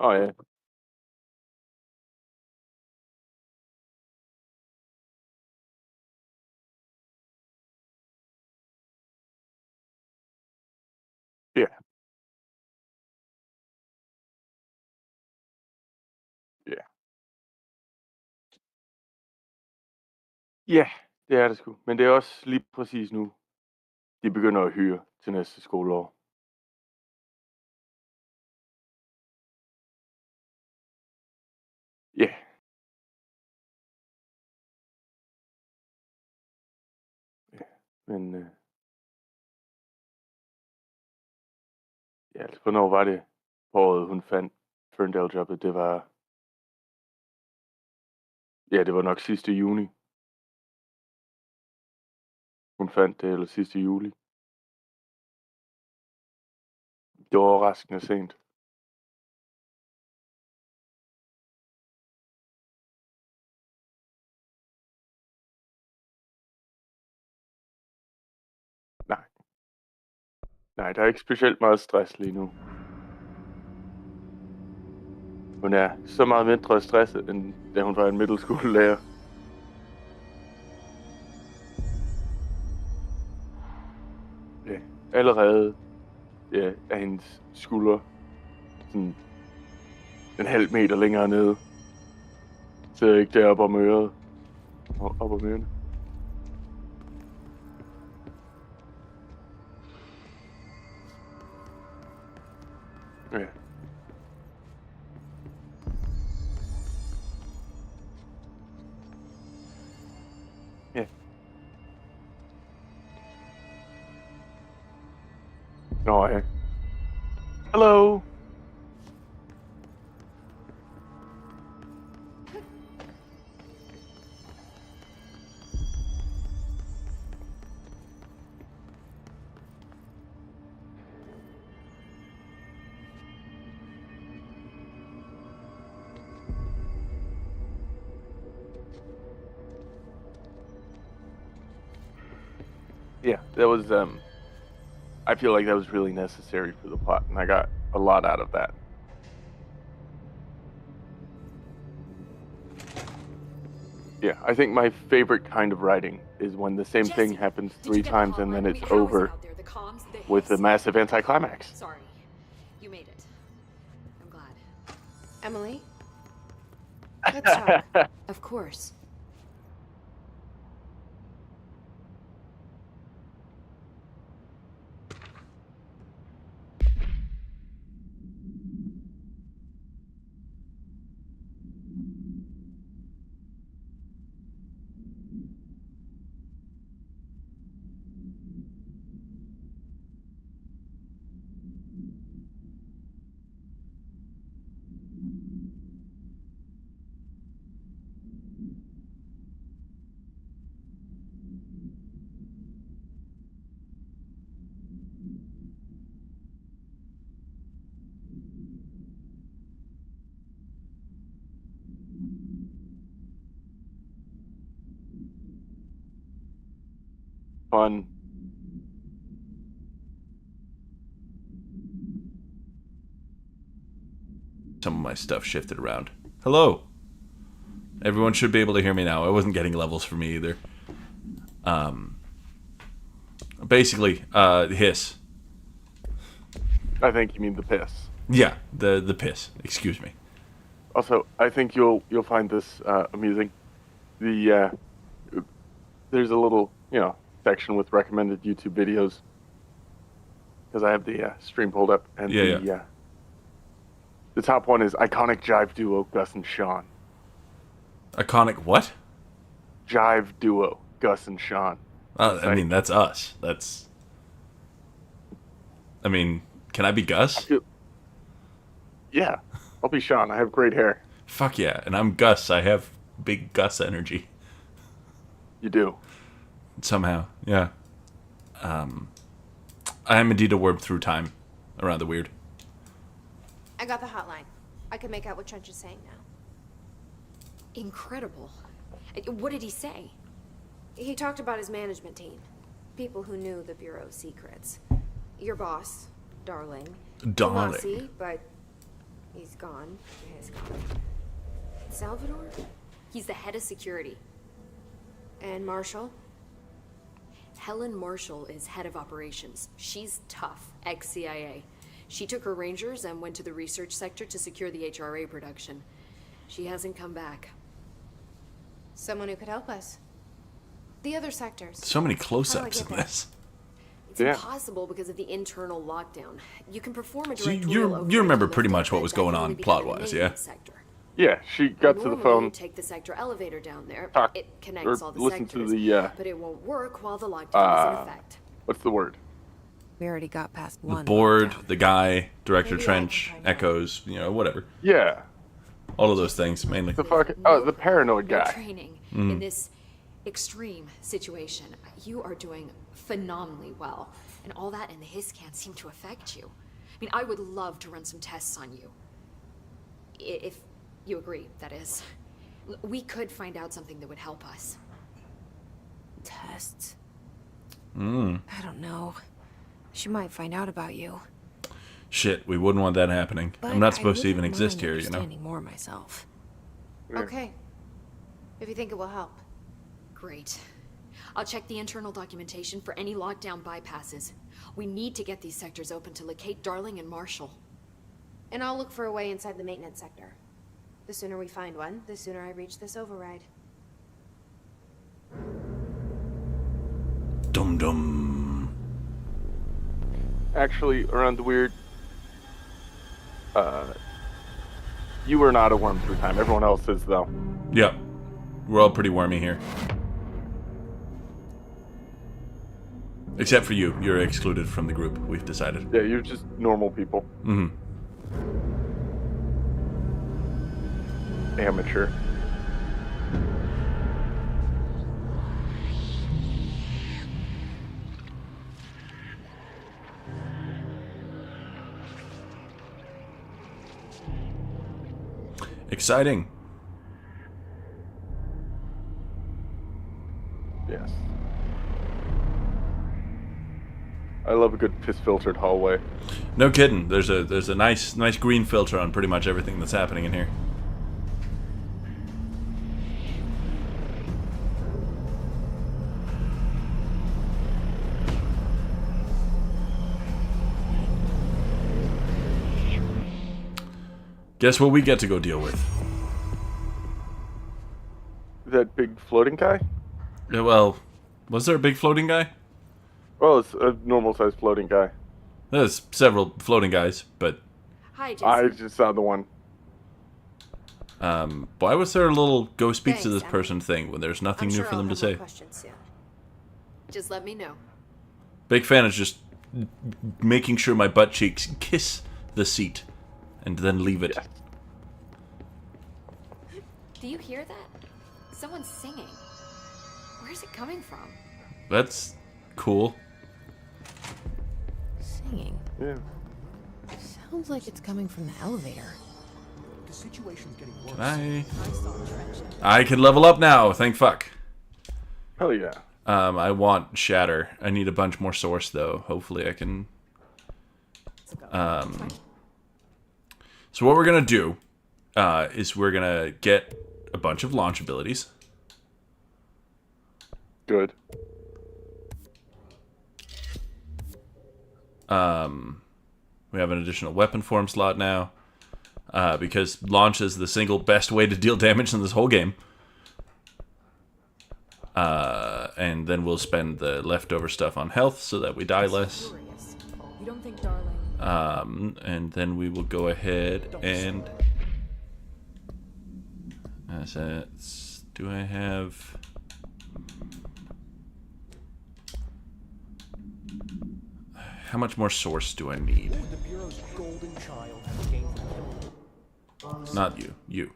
Oh, yeah. Yeah, ja. Ja, det er det sgu. Men det er også lige præcis nu, de begynder at hyre til næste skoleår. Ja, ja. Men, ja, altså, hvornår var det på året, hun fandt Ferndale-jobbet? Det var ja, det var nok sidste juni, hun fandt det, eller sidste juli. Det var overraskende sent. Nej, nej, der er ikke specielt meget stress lige nu. Hun er så meget mindre stresset, end da hun var en middelskolelærer. Ja, allerede, ja, er hendes skuldre sådan en halv meter længere nede. Sidder ikke deroppe om øret. Og op om ørerne. Ja, ja. Nå ja. Hello! Yeah, that was, I feel like that was really necessary for the plot, and I got a lot out of that. Yeah, I think my favorite kind of writing is when the same thing happens Did you three get the times and hotline? then I it's mean, how is it over out there? The comms, the with a hiss? massive anticlimax. Sorry, you made it. I'm glad. Emily? Let's talk. Of course. Fun. Some of my stuff shifted around. Hello. Everyone should be able to hear me now. I wasn't getting levels for me either. Basically, hiss. I think you mean the piss. Yeah, the piss. Excuse me. Also, I think you'll find this amusing. There's a little section with recommended YouTube videos because I have the stream pulled up, and the top one is iconic jive duo Gus and Sean. Iconic what? Jive duo Gus and Sean. I mean, that's us. I mean, can I be Gus? Yeah, I'll be Sean. I have great hair. Fuck yeah. And I'm Gus. I have big Gus energy. You do. Somehow, yeah. I am indeed a warp through time around the weird. I got the hotline. I can make out what Trench is saying now. Incredible. What did he say? He talked about his management team. People who knew the Bureau's secrets. Your boss, Darling. Darling. Tomasi, but He's gone. He's gone. Salvador? He's the head of security. And Marshall? Helen Marshall is head of operations. She's tough, ex-CIA. She took her Rangers and went to the research sector to secure the HRA production. She hasn't come back. Someone who could help us. The other sectors. So many How do I close-ups get in there? this. It's Yeah. impossible because of the internal lockdown. You can perform a So directorial you remember override pretty lift, much what but was that going can on only be done in the plot-wise, yeah? maintenance sector. Yeah, she got to the Normally, phone. you take the sector elevator down there. Talk- It connects or all the listen to sectors, the, but it won't work while the lockdown is in effect. What's the word? We already got past The one. board, lockdown. the guy, Director Maybe I Trench, can find out. Echoes, whatever. Yeah. All of those things, mainly. The fuck? Oh, the paranoid No guy. training in this extreme situation. You are doing phenomenally well, and all that in the hiss can't seem to affect you. I mean, I would love to run some tests on you. If you agree, that is. We could find out something that would help us. Tests. I don't know. She might find out about you. Shit, we wouldn't want that happening. But I'm not I supposed to even wouldn't exist mind here, you know? understanding more myself. Yeah. Okay. If you think it will help. Great. I'll check the internal documentation for any lockdown bypasses. We need to get these sectors open to locate Darling and Marshall. And I'll look for a way inside the maintenance sector. The sooner we find one, the sooner I reach this override. Dum dum. Actually, around the weird. You were not a worm through time. Everyone else is, though. Yep. We're all pretty wormy here. Except for you. You're excluded from the group, we've decided. Yeah, you're just normal people. Mm-hmm. Amateur. Exciting. Yes. I love a good piss-filtered hallway. No kidding. There's a nice green filter on pretty much everything that's happening in here. Guess what we get to go deal with? That big floating guy? Yeah, well, was there a big floating guy? Well, it's a normal-sized floating guy. There's several floating guys, but Hi, Jesse. I just saw the one. why was there a little go speak to Thanks, this Emma. person thing when there's nothing I'm new sure for I'll them to have more say? questions soon. Just let me know. Big fan is just making sure my butt cheeks kiss the seat and then leave it. Yes. Do you hear that? Someone's singing. Where's it coming from? That's cool. Singing. Yeah. Sounds like it's coming from the elevator. The situation's getting worse. Can I can level up now, thank fuck. Hell yeah. I want shatter. I need a bunch more source though. Hopefully I can. So what we're gonna do is we're gonna get a bunch of launch abilities. Good. We have an additional weapon form slot now because launch is the single best way to deal damage in this whole game. And then we'll spend the leftover stuff on health so that we die less. Curious. You don't think Darling... And then we will go ahead and... Do I have... How much more source do I need? The Bureau's golden child came from Not you. You.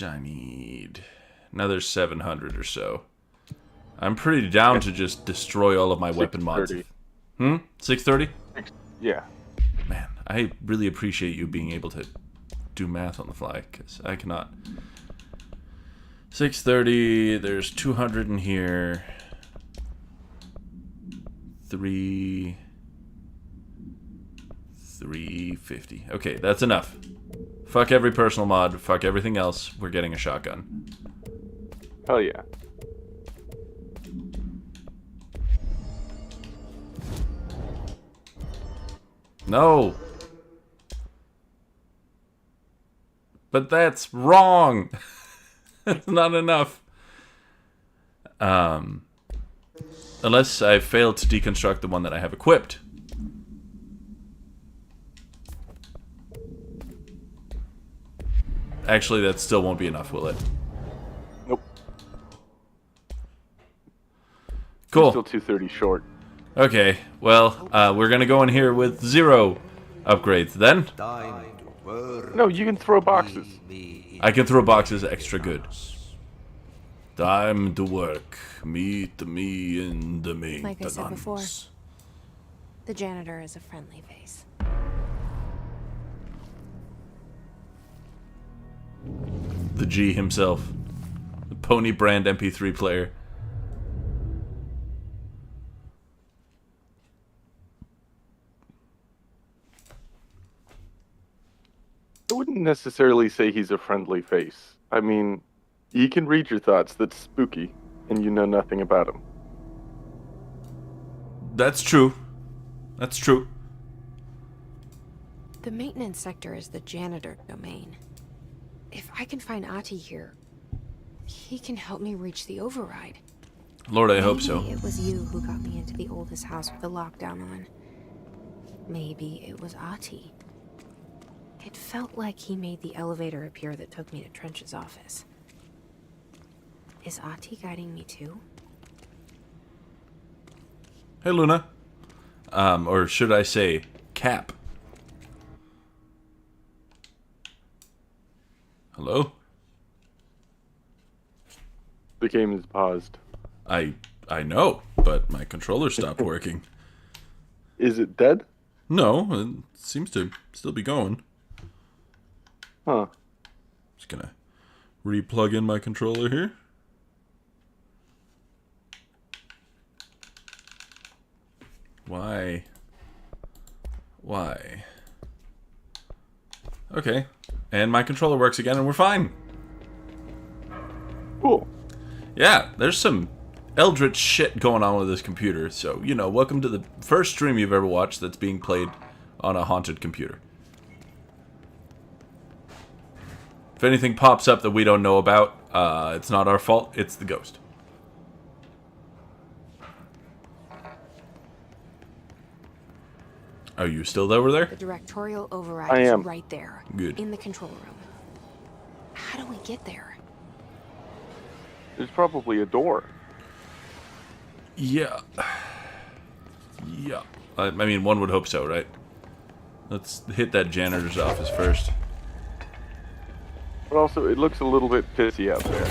I need another 700 or so. I'm pretty down to just destroy all of my weapon mods. 630. 630? Yeah. Man, I really appreciate you being able to do math on the fly, because I cannot. 630, there's 200 in here. 3... 350. Okay, that's enough. Fuck every personal mod. Fuck everything else. We're getting a shotgun. Hell yeah. No. But that's wrong. That's not enough. Unless I failed to deconstruct the one that I have equipped. Actually, that still won't be enough, will it? Nope. Cool. Still 230 short. Okay, well, we're gonna go in here with 0 upgrades then. No, you can throw boxes. I can throw boxes extra good. Time to work. Meet me in the main. Like I said before, the janitor is a friendly face. The G himself. The Pony Brand MP3 player. I wouldn't necessarily say he's a friendly face. I mean, he can read your thoughts. That's spooky, and you know nothing about him. That's true. That's true. The maintenance sector is the janitor domain. If I can find Ahti here, he can help me reach the override. Lord, I hope so. Maybe it was you who got me into the oldest house with the lockdown on. Maybe it was Ahti. It felt like he made the elevator appear that took me to Trench's office. Is Ahti guiding me too? Hey, Luna. Or should I say, Cap. Hello? The game is paused. I know, but my controller stopped working. Is it dead? No, it seems to still be going. Huh. Just gonna re-plug in my controller here. Why? Okay. And my controller works again and we're fine. Cool. Yeah, there's some eldritch shit going on with this computer. So, you know, welcome to the first stream you've ever watched that's being played on a haunted computer. If anything pops up that we don't know about, it's not our fault, it's the ghost. Are you still over there? The directorial override I is am. right there. Good. In the control room. How do we get there? There's probably a door. Yeah. Yeah. I mean, one would hope so, right? Let's hit that janitor's office first. But also, it looks a little bit pissy out there.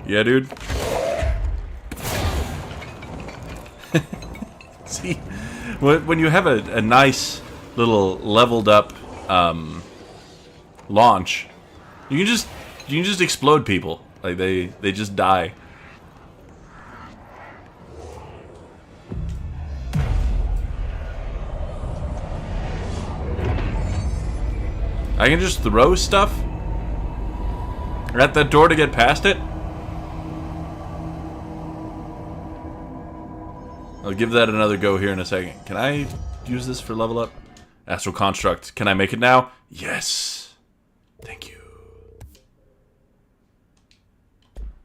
Yeah, dude. See, when you have a nice little leveled up launch, you can just explode people. Like they just die. I can just throw stuff at that door to get past it. I'll give that another go here in a second. Can I use this for level up? Astral Construct. Can I make it now? Yes. Thank you.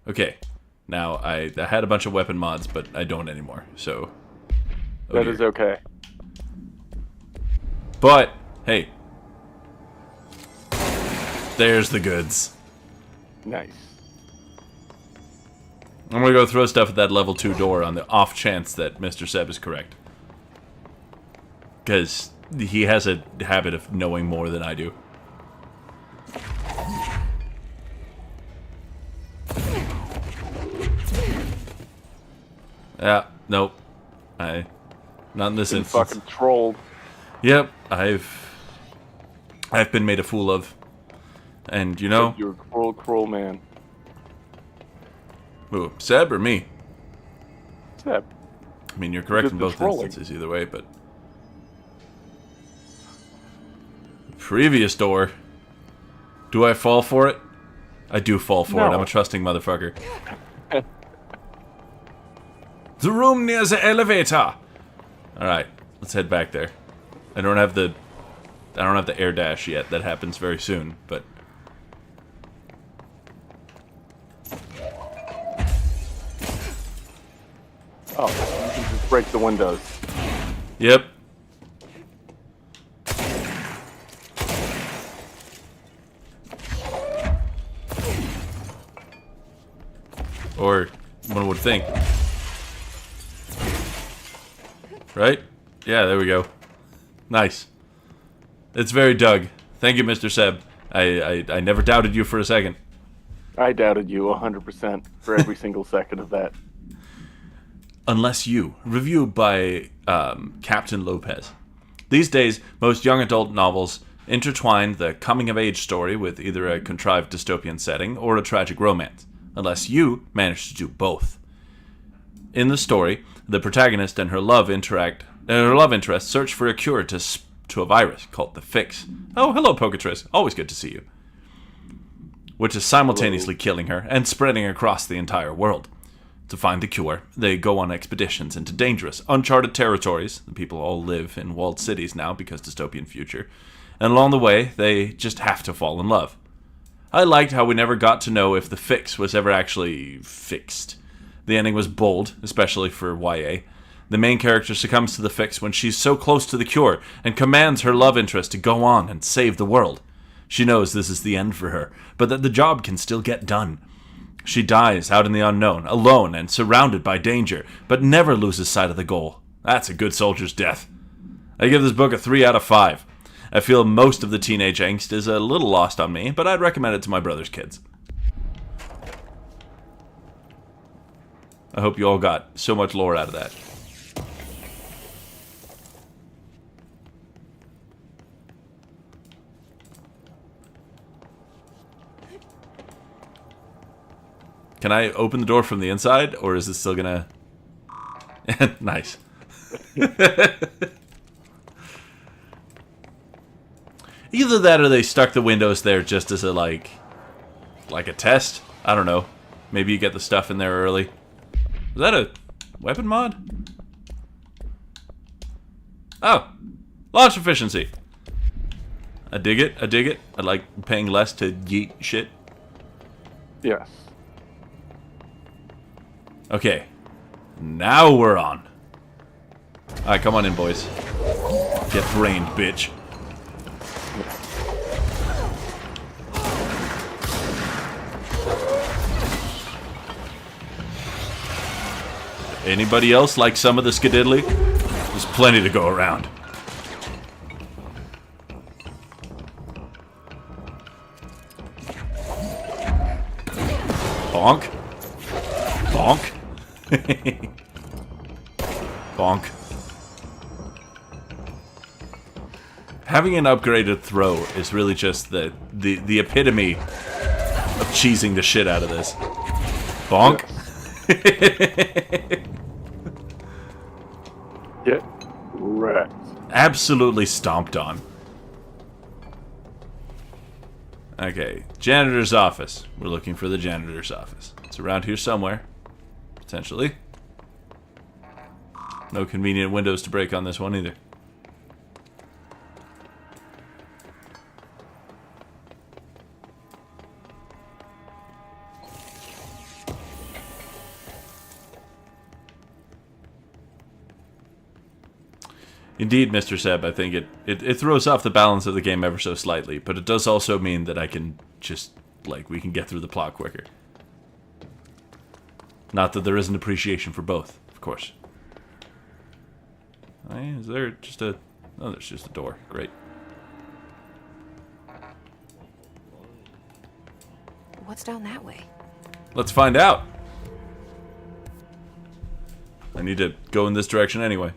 Okay. Now, I had a bunch of weapon mods, but I don't anymore. So, That is okay. But, hey. There's the goods. Nice. I'm gonna go throw stuff at that level 2 door on the off chance that Mr. Seb is correct. Because he has a habit of knowing more than I do. Yeah, nope. Not in this Been instance. fucking trolled. Yep, I've been made a fool of. And, you know... You're a cruel, cruel man. Who, Seb or me? Seb. I mean, you're correct Just in the both trolling. instances either way, but... Previous door. Do I fall for it? I do fall for it. No. I'm a trusting motherfucker. The room near the elevator! Alright, let's head back there. I don't have the air dash yet. That happens very soon, but... Oh, you can just break the windows. Yep. Or one would think. Right? Yeah, there we go. Nice. It's very Doug. Thank you, Mr. Seb. I never doubted you for a second. I doubted you 100% for every single second of that. Unless you. Reviewed by Captain Lopez. These days, most young adult novels intertwine the coming-of-age story with either a contrived dystopian setting or a tragic romance. Unless you manage to do both. In the story, the protagonist and her love interest search for a cure to a virus called the Fix. Oh, hello, Pocatris. Always good to see you. Which is simultaneously killing her and spreading across the entire world. To find the cure, they go on expeditions into dangerous, uncharted territories. The people all live in walled cities now because dystopian future. And along the way, they just have to fall in love. I liked how we never got to know if the Fix was ever actually fixed. The ending was bold, especially for YA. The main character succumbs to the Fix when she's so close to the cure and commands her love interest to go on and save the world. She knows this is the end for her, but that the job can still get done. She dies out in the unknown, alone and surrounded by danger, but never loses sight of the goal. That's a good soldier's death. I give this book a 3 out of 5. I feel most of the teenage angst is a little lost on me, but I'd recommend it to my brother's kids. I hope you all got so much lore out of that. Can I open the door from the inside, or is this still gonna... Nice. Either that or they stuck the windows there just as a, like a test? I don't know. Maybe you get the stuff in there early. Is that a weapon mod? Oh! Launch efficiency! I dig it, I dig it. I like paying less to yeet shit. Yes. Okay. Now we're on. Alright, come on in, boys. Get brained, bitch. Anybody else like some of the skididdly? There's plenty to go around. Bonk. Bonk. Bonk. Having an upgraded throw is really just the epitome of cheesing the shit out of this. Bonk. Get wrecked. Absolutely stomped on. Okay, janitor's office. We're looking for the janitor's office. It's around here somewhere. Potentially. No convenient windows to break on this one either. Indeed, Mr. Seb, I think it throws off the balance of the game ever so slightly, but it does also mean that I can just, like, we can get through the plot quicker. Not that there isn't appreciation for both, of course. Is there just a... Oh, there's just a door. Great. What's down that way? Let's find out. I need to go in this direction anyway.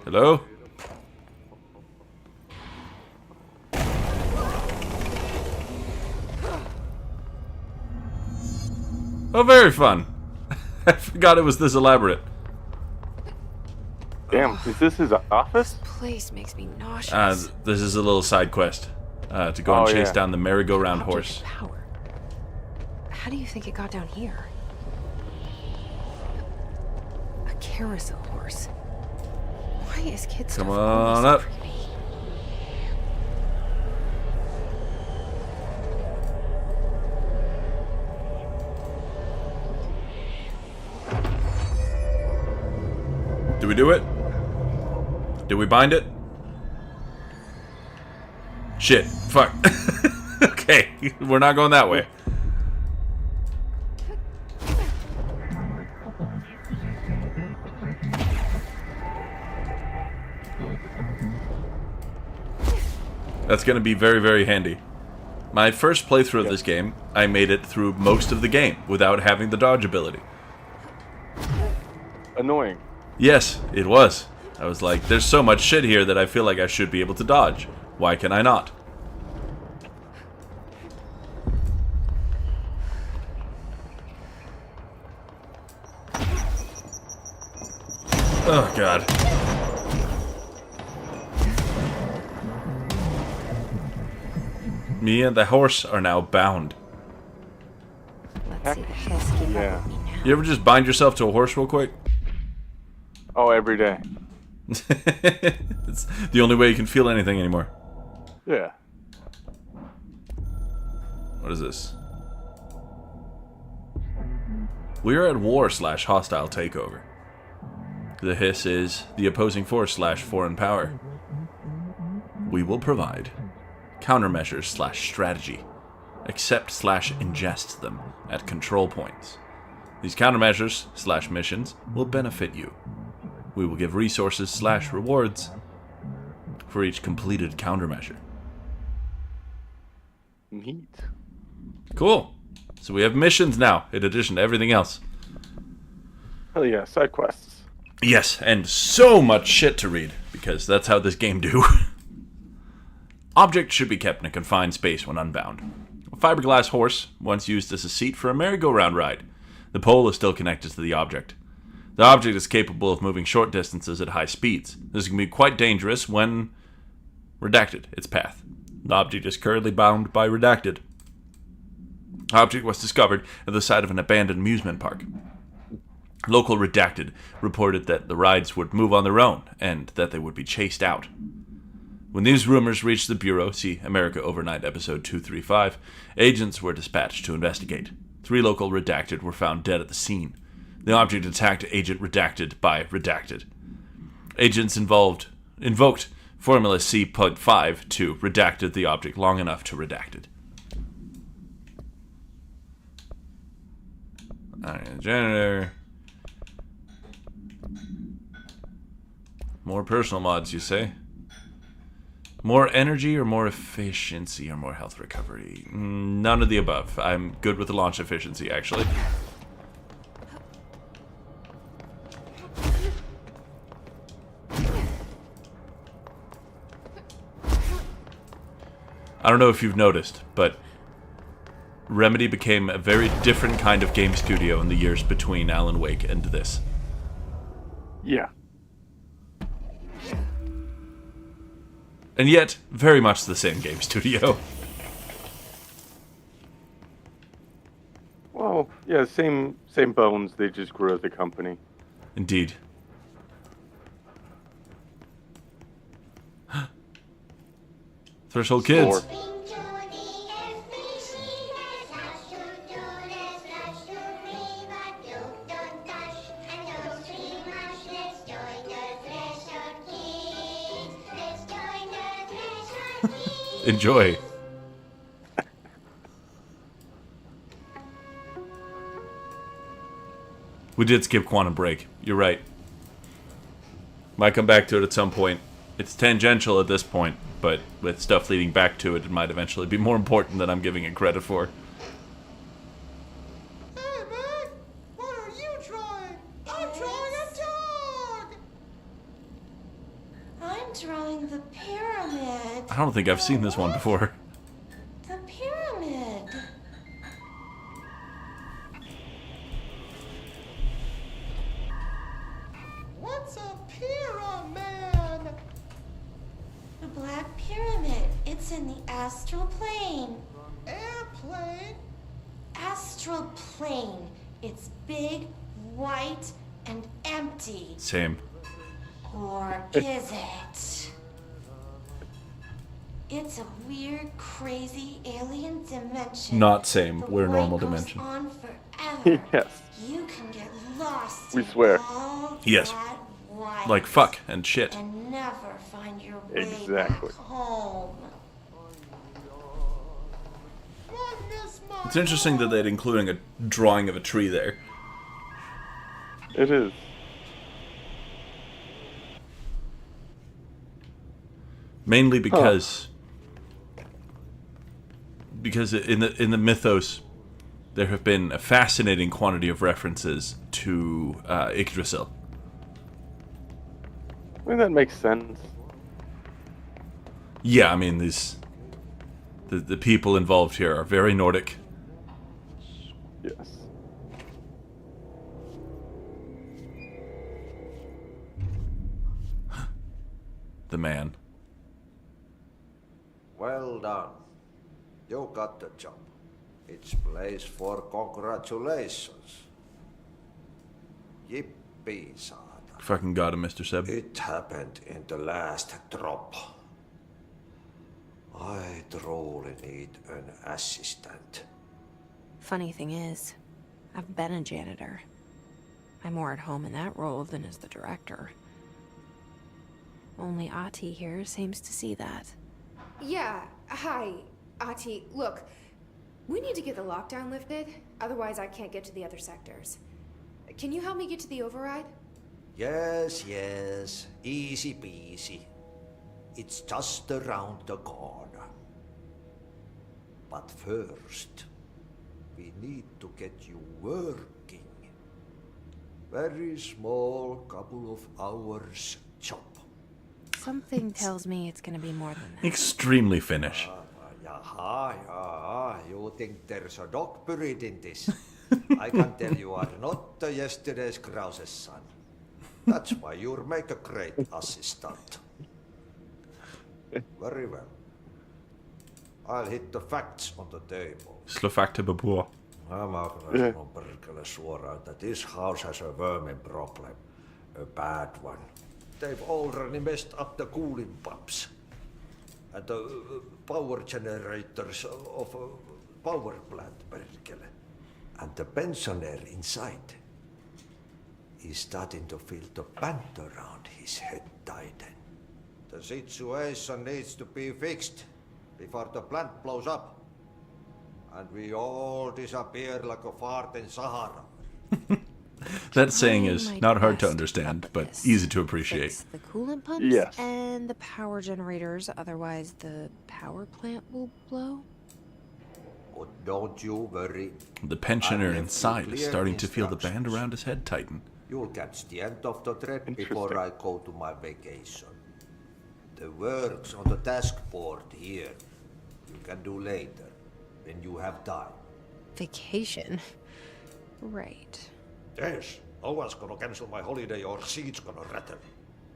Hello? Oh, very fun. I forgot it was this elaborate. Damn, is this his office? Place makes me nauseous. This is a little side quest. To go and chase down the merry-go-round Object horse. of power. How do you think it got down here? A carousel horse. Why is kid stuff Come always on so up. creepy? Did we do it? Did we bind it? Shit. Fuck. Okay, we're not going that way. That's going to be very, very handy. My first playthrough of this game, I made it through most of the game without having the dodge ability. Annoying. Yes, it was. I was like, there's so much shit here that I feel like I should be able to dodge. Why can I not? Oh, God. Me and the horse are now bound. Let's see the hiss keep Yeah. up with me now. You ever just bind yourself to a horse real quick? Oh, every day. It's the only way you can feel anything anymore. Yeah. What is this? We are at war/hostile takeover. The hiss is the opposing force/foreign power. We will provide countermeasures/strategy. Accept/ingest them at control points. These countermeasures/missions will benefit you. We will give resources/rewards for each completed countermeasure. Neat. Cool. So we have missions now, in addition to everything else. Hell yeah, side quests. Yes, and so much shit to read, because that's how this game do. Objects should be kept in a confined space when unbound. A fiberglass horse, once used as a seat for a merry-go-round ride. The pole is still connected to the object. The object is capable of moving short distances at high speeds. This can be quite dangerous when redacted its path. The object is currently bound by redacted. The object was discovered at the site of an abandoned amusement park. Local redacted reported that the rides would move on their own and that they would be chased out. When these rumors reached the Bureau, see America Overnight episode 235, agents were dispatched to investigate. 3 local redacted were found dead at the scene. The object attacked Agent Redacted by Redacted. Agents invoked Formula C.5 to redacted the object long enough to redacted. Alright, janitor. More personal mods, you say? More energy or more efficiency or more health recovery? None of the above. I'm good with the launch efficiency, actually. I don't know if you've noticed, but Remedy became a very different kind of game studio in the years between Alan Wake and this. Yeah. And yet, very much the same game studio. Well, yeah, same bones. They just grew as a company. Indeed. Threshold Kids. Lord. Enjoy. We did skip Quantum Break. You're right. Might come back to it at some point. It's tangential at this point, but with stuff leading back to it, it might eventually be more important than I'm giving it credit for. Hey, man! What are you trying? I'm trying a dog! I don't think I've seen this one before. The pyramid. What's a pyramid? The Black Pyramid. It's in the astral plane. Airplane? Astral plane. It's big, white, and empty. Same. Or is it? It's a weird, crazy alien dimension. Not same. The We're a light normal goes dimension. on forever. Yes. You can get lost We in swear. all Yes. that white Like fuck and shit. and never find your way Exactly. back home. It's interesting that they're including a drawing of a tree there. It is. Mainly because in the mythos there have been a fascinating quantity of references to Yggdrasil. I mean, that makes sense. Yeah, I mean the people involved here are very Nordic. Yes. The man. Well done. You got the job. It's place for congratulations. Yippee, saada. Fucking got him, Mr. Seb. It happened in the last drop. I truly need an assistant. Funny thing is, I've been a janitor. I'm more at home in that role than as the director. Only Ati here seems to see that. Yeah, hi, Ati. Look, we need to get the lockdown lifted, otherwise I can't get to the other sectors. Can you help me get to the override? Yes, yes. Easy peasy. It's just around the corner. But first, we need to get you working. Very small, couple of hours job. Something tells me it's gonna be more than that. Extremely Finnish. Jaha, you think there's a dog buried in this? I can tell you are not yesterday's Krause's son. That's why you'll make a great assistant. Very well. I'll hit the facts on the table. Slå fakta på bord. Mä sanon perkele suoraan, that this house has a vermin problem. A bad one. They've already messed up the cooling pumps. And the power generators of a power plant, perkele. And the pensioner inside is starting to feel the band around his head tighten. The situation needs to be fixed before the plant blows up. And we all disappear like a fart in Sahara. That saying is Trying my not hard to best understand, up but this. easy to appreciate. Fix the coolant pumps Yes. and the power generators, otherwise the power plant will blow. But don't you worry. The pensioner I have inside is clear starting to feel the band instructions. around his head tighten. You'll catch the end of the thread before I go to my vacation. The work's on the task board here. You can do later, when you have time. Vacation? Right. Yes, no one's gonna cancel my holiday or seat's gonna rattle.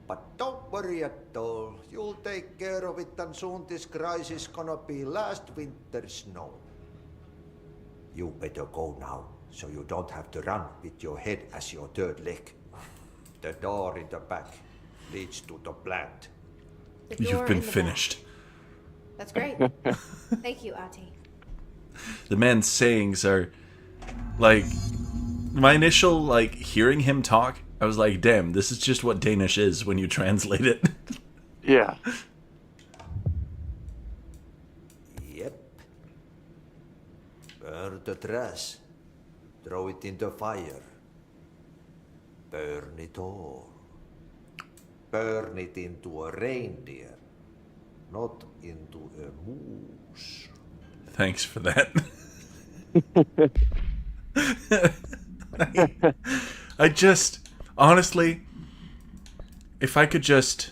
But don't worry at all. You'll take care of it and soon this crisis gonna be last winter's snow. You better go now, so you don't have to run with your head as your third leg. The door in the back leads to the plant. The door You've been in the back. finished. That's great. Thank you, Ati. The man's sayings are like my initial hearing him talk, I was like, damn, this is just what Danish is when you translate it. Yeah. Yep. Burn the trash. Throw it in the fire. Burn it all. Burn it into a reindeer, not into a moose. Thanks for that. I just, honestly, if I could just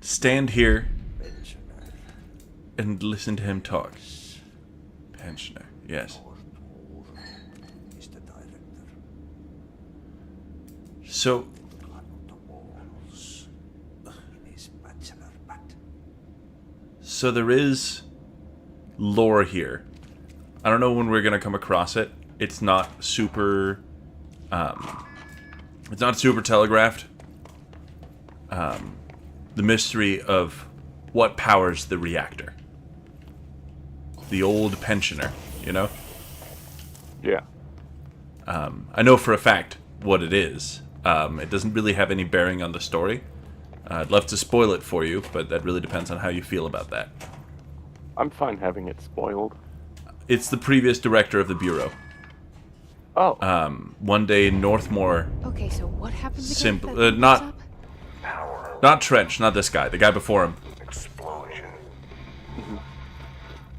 stand here Pensioner. and listen to him talk. Pensioner, yes. Is the director. So, The walls in his bachelor pad. so there is lore here. I don't know when we're gonna come across it. It's not super, it's not super telegraphed. The mystery of what powers the reactor. The old pensioner, you know? Yeah. I know for a fact what it is. It doesn't really have any bearing on the story. I'd love to spoil it for you, but that really depends on how you feel about that. I'm fine having it spoiled. It's the previous director of the Bureau. Oh. One day, Northmore, Okay, so what happens again? Simple- if that thing not- blows up? Power not Trench, not this guy, the guy before him. explosion.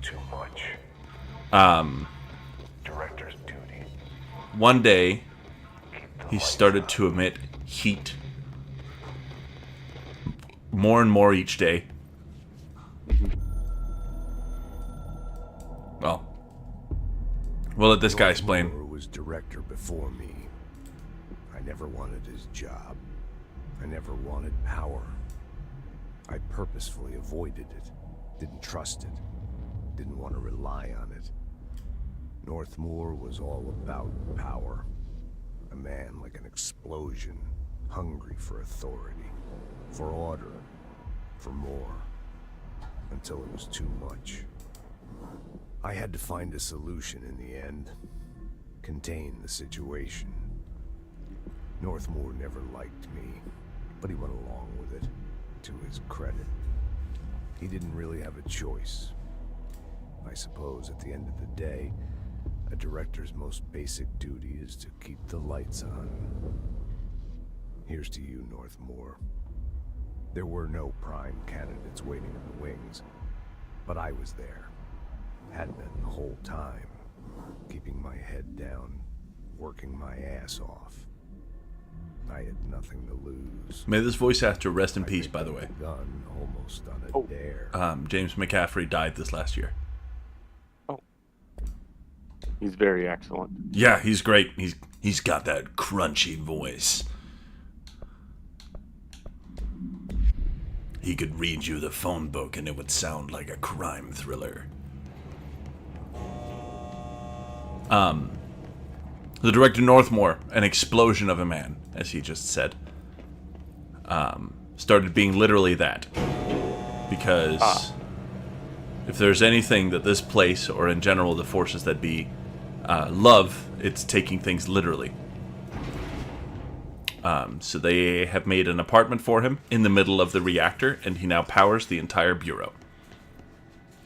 Too much. Um, Director's duty. one day, Keep the he lights started on. to emit heat. More and more each day. Well, we'll let this guy explain. Moore was director before me. I never wanted his job. I never wanted power. I purposefully avoided it. Didn't trust it. Didn't want to rely on it. Northmore was all about power. A man like an explosion, hungry for authority, for order, for more, until it was too much. I had to find a solution in the end. Contain the situation. Northmore never liked me, but he went along with it, to his credit. He didn't really have a choice. I suppose at the end of the day, a director's most basic duty is to keep the lights on. Here's to you, Northmore. There were no prime candidates waiting in the wings, but I was there. Had been the whole time, keeping my head down, working my ass off. I had nothing to lose. May this voice actor rest in I peace, picked by the up way. Gun almost on a Oh. dare. James McCaffrey died this last year. He's very excellent. Yeah, he's great. He's got that crunchy voice. He could read you the phone book and it would sound like a crime thriller. The director Northmore, an explosion of a man, as he just said, started being literally that. Because if there's anything that this place, or in general the forces that be, love, it's taking things literally. So they have made an apartment for him in the middle of the reactor, and he now powers the entire Bureau.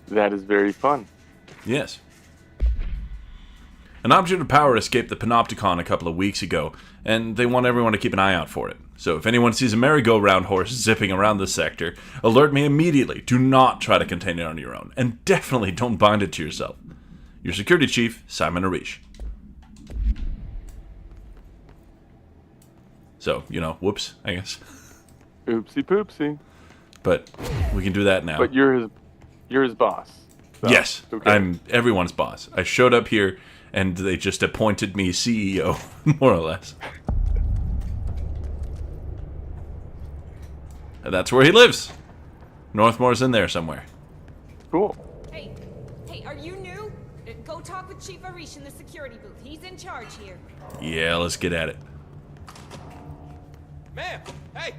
That is very fun. Yes. An object of power escaped the Panopticon a couple of weeks ago, and they want everyone to keep an eye out for it. So if anyone sees a merry-go-round horse zipping around the sector, alert me immediately. Do not try to contain it on your own, and definitely don't bind it to yourself. Your security chief, Simon Arish. So, whoops, I guess. Oopsie poopsie. But we can do that now. But you're his boss. So, Yes, okay. I'm everyone's boss. I showed up here, and they just appointed me CEO, more or less. And that's where he lives. Northmore's in there somewhere. Cool. Hey, are you new? Go talk with Chief Arish in the security booth. He's in charge here. Yeah, let's get at it. Ma'am! Hey!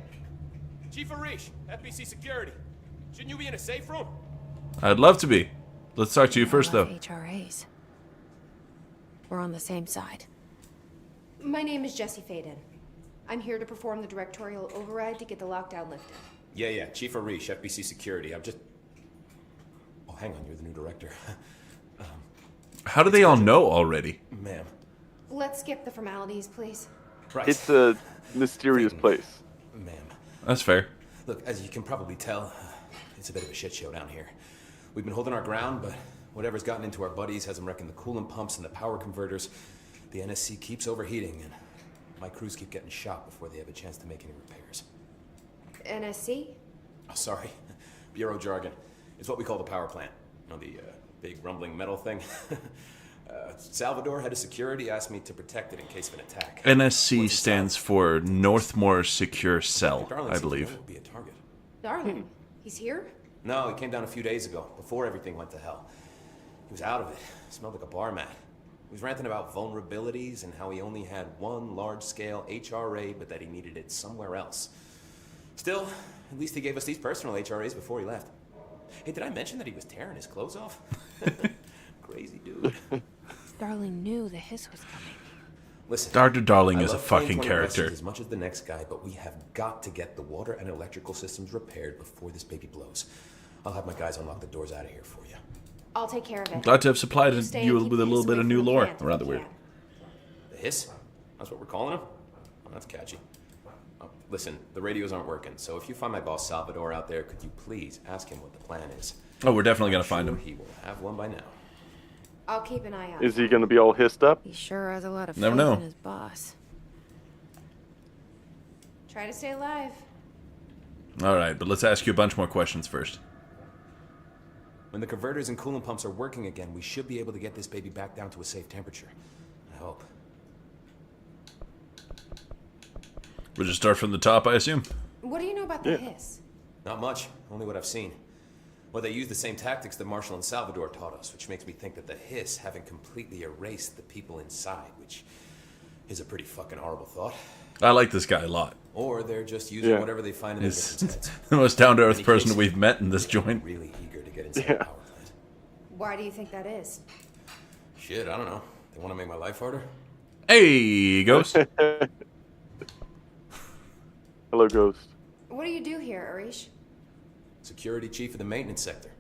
Chief Arish, FBC Security. Shouldn't you be in a safe room? I'd love to be. Let's talk to you first, though. HRAs. We're on the same side. My name is Jesse Faden. I'm here to perform the directorial override to get the lockdown lifted. Yeah, Chief Arish, FBC Security. I'm just... Oh, hang on, you're the new director. How do they all know already? Ma'am. Let's skip the formalities, please. Right. It's a mysterious place. Ma'am. That's fair. Look, as you can probably tell, it's a bit of a shit show down here. We've been holding our ground, but whatever's gotten into our buddies has them wrecking the coolant pumps and the power converters. The NSC keeps overheating, and my crews keep getting shot before they have a chance to make any repairs. NSC? Oh, sorry. Bureau jargon. It's what we call the power plant. You know, the big rumbling metal thing? Salvador, head of security, asked me to protect it in case of an attack. NSC stands for Northmore Secure Cell, Darling I seems believe. to be a target. Darling, he's here? No, he came down a few days ago, before everything went to hell. He was out of it. Smelled like a bar mat. He was ranting about vulnerabilities and how he only had one large-scale HRA, but that he needed it somewhere else. Still, at least he gave us these personal HRAs before he left. Hey, did I mention that he was tearing his clothes off? Crazy dude. Darling knew the hiss was coming. Listen, Dr. Darling I is a love playing fucking 20 character. lessons as much as the next guy, but we have got to get the water and electrical systems repaired before this baby blows. I'll have my guys unlock the doors out of here for you. I'll take care of it. Glad to have supplied Stay and you keep with a the little hiss bit away of from new the lore. plant if Rather you weird. can. The hiss? That's what we're calling him? Oh, that's catchy. Oh, listen, the radios aren't working, so if you find my boss Salvador out there, could you please ask him what the plan is? Oh, we're definitely going to find him. He will have one by now. I'll keep an eye out. Is he going to be all hissed up? He sure has a lot of Never faith know. in his boss. Try to stay alive. All right, but let's ask you a bunch more questions first. When the converters and coolant pumps are working again, we should be able to get this baby back down to a safe temperature. I hope. We'll just start from the top, I assume. What do you know about the hiss? Not much, only what I've seen. Well, they use the same tactics that Marshall and Salvador taught us, which makes me think that the hiss haven't completely erased the people inside, which is a pretty fucking horrible thought. I like this guy a lot. Or they're just using whatever they find in their He's victims' heads. the most down-to-earth Any person case, we've met in this joint. Really eager to get inside the power plant. Why do you think that is? Shit, I don't know. They want to make my life harder? Hey, Ghost. Hello, Ghost. What do you do here, Arish? Security chief of the maintenance sector.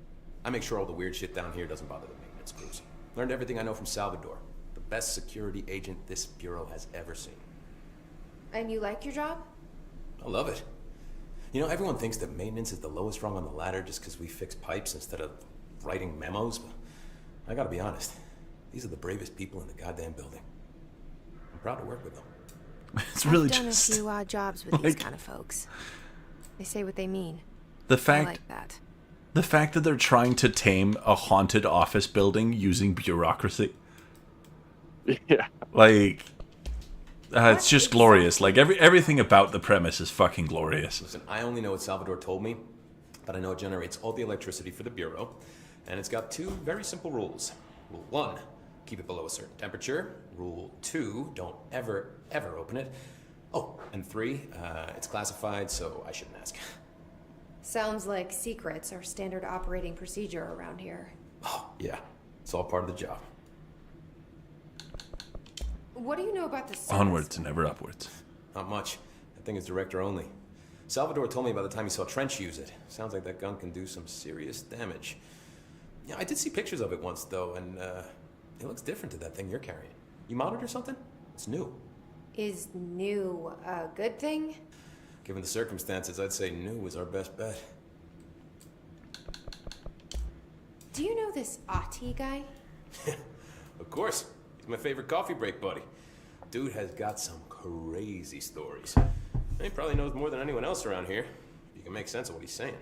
I make sure all the weird shit down here doesn't bother the maintenance crews. Learned everything I know from Salvador. The best security agent this bureau has ever seen. And you like your job? I love it. You know, everyone thinks that maintenance is the lowest rung on the ladder just because we fix pipes instead of writing memos, but I gotta be honest. These are the bravest people in the goddamn building. I'm proud to work with them. It's really I've done just a few odd jobs with these kind of folks. They say what they mean. the I fact like that. the fact that they're trying to tame a haunted office building using bureaucracy. Yeah. Like, it's just glorious. Like everything about the premise is fucking glorious. Listen, I only know what Salvador told me, but I know it generates all the electricity for the bureau, and it's got two very simple rules. Rule 1, keep it below a certain temperature. Rule 2, don't ever, ever open it. Oh, and 3, it's classified, so I shouldn't ask. Sounds like secrets are standard operating procedure around here. Oh, yeah. It's all part of the job. What do you know about the service? Onwards and never upwards. Not much. That thing is director only. Salvador told me by the time he saw Trench use it. Sounds like that gun can do some serious damage. Yeah, I did see pictures of it once, though, and it looks different to that thing you're carrying. You mounted or something? It's new. Is new a good thing? Given the circumstances, I'd say new was our best bet. Do you know this Ati guy? Of course. He's my favorite coffee break buddy. Dude has got some crazy stories. And he probably knows more than anyone else around here. You can make sense of what he's saying.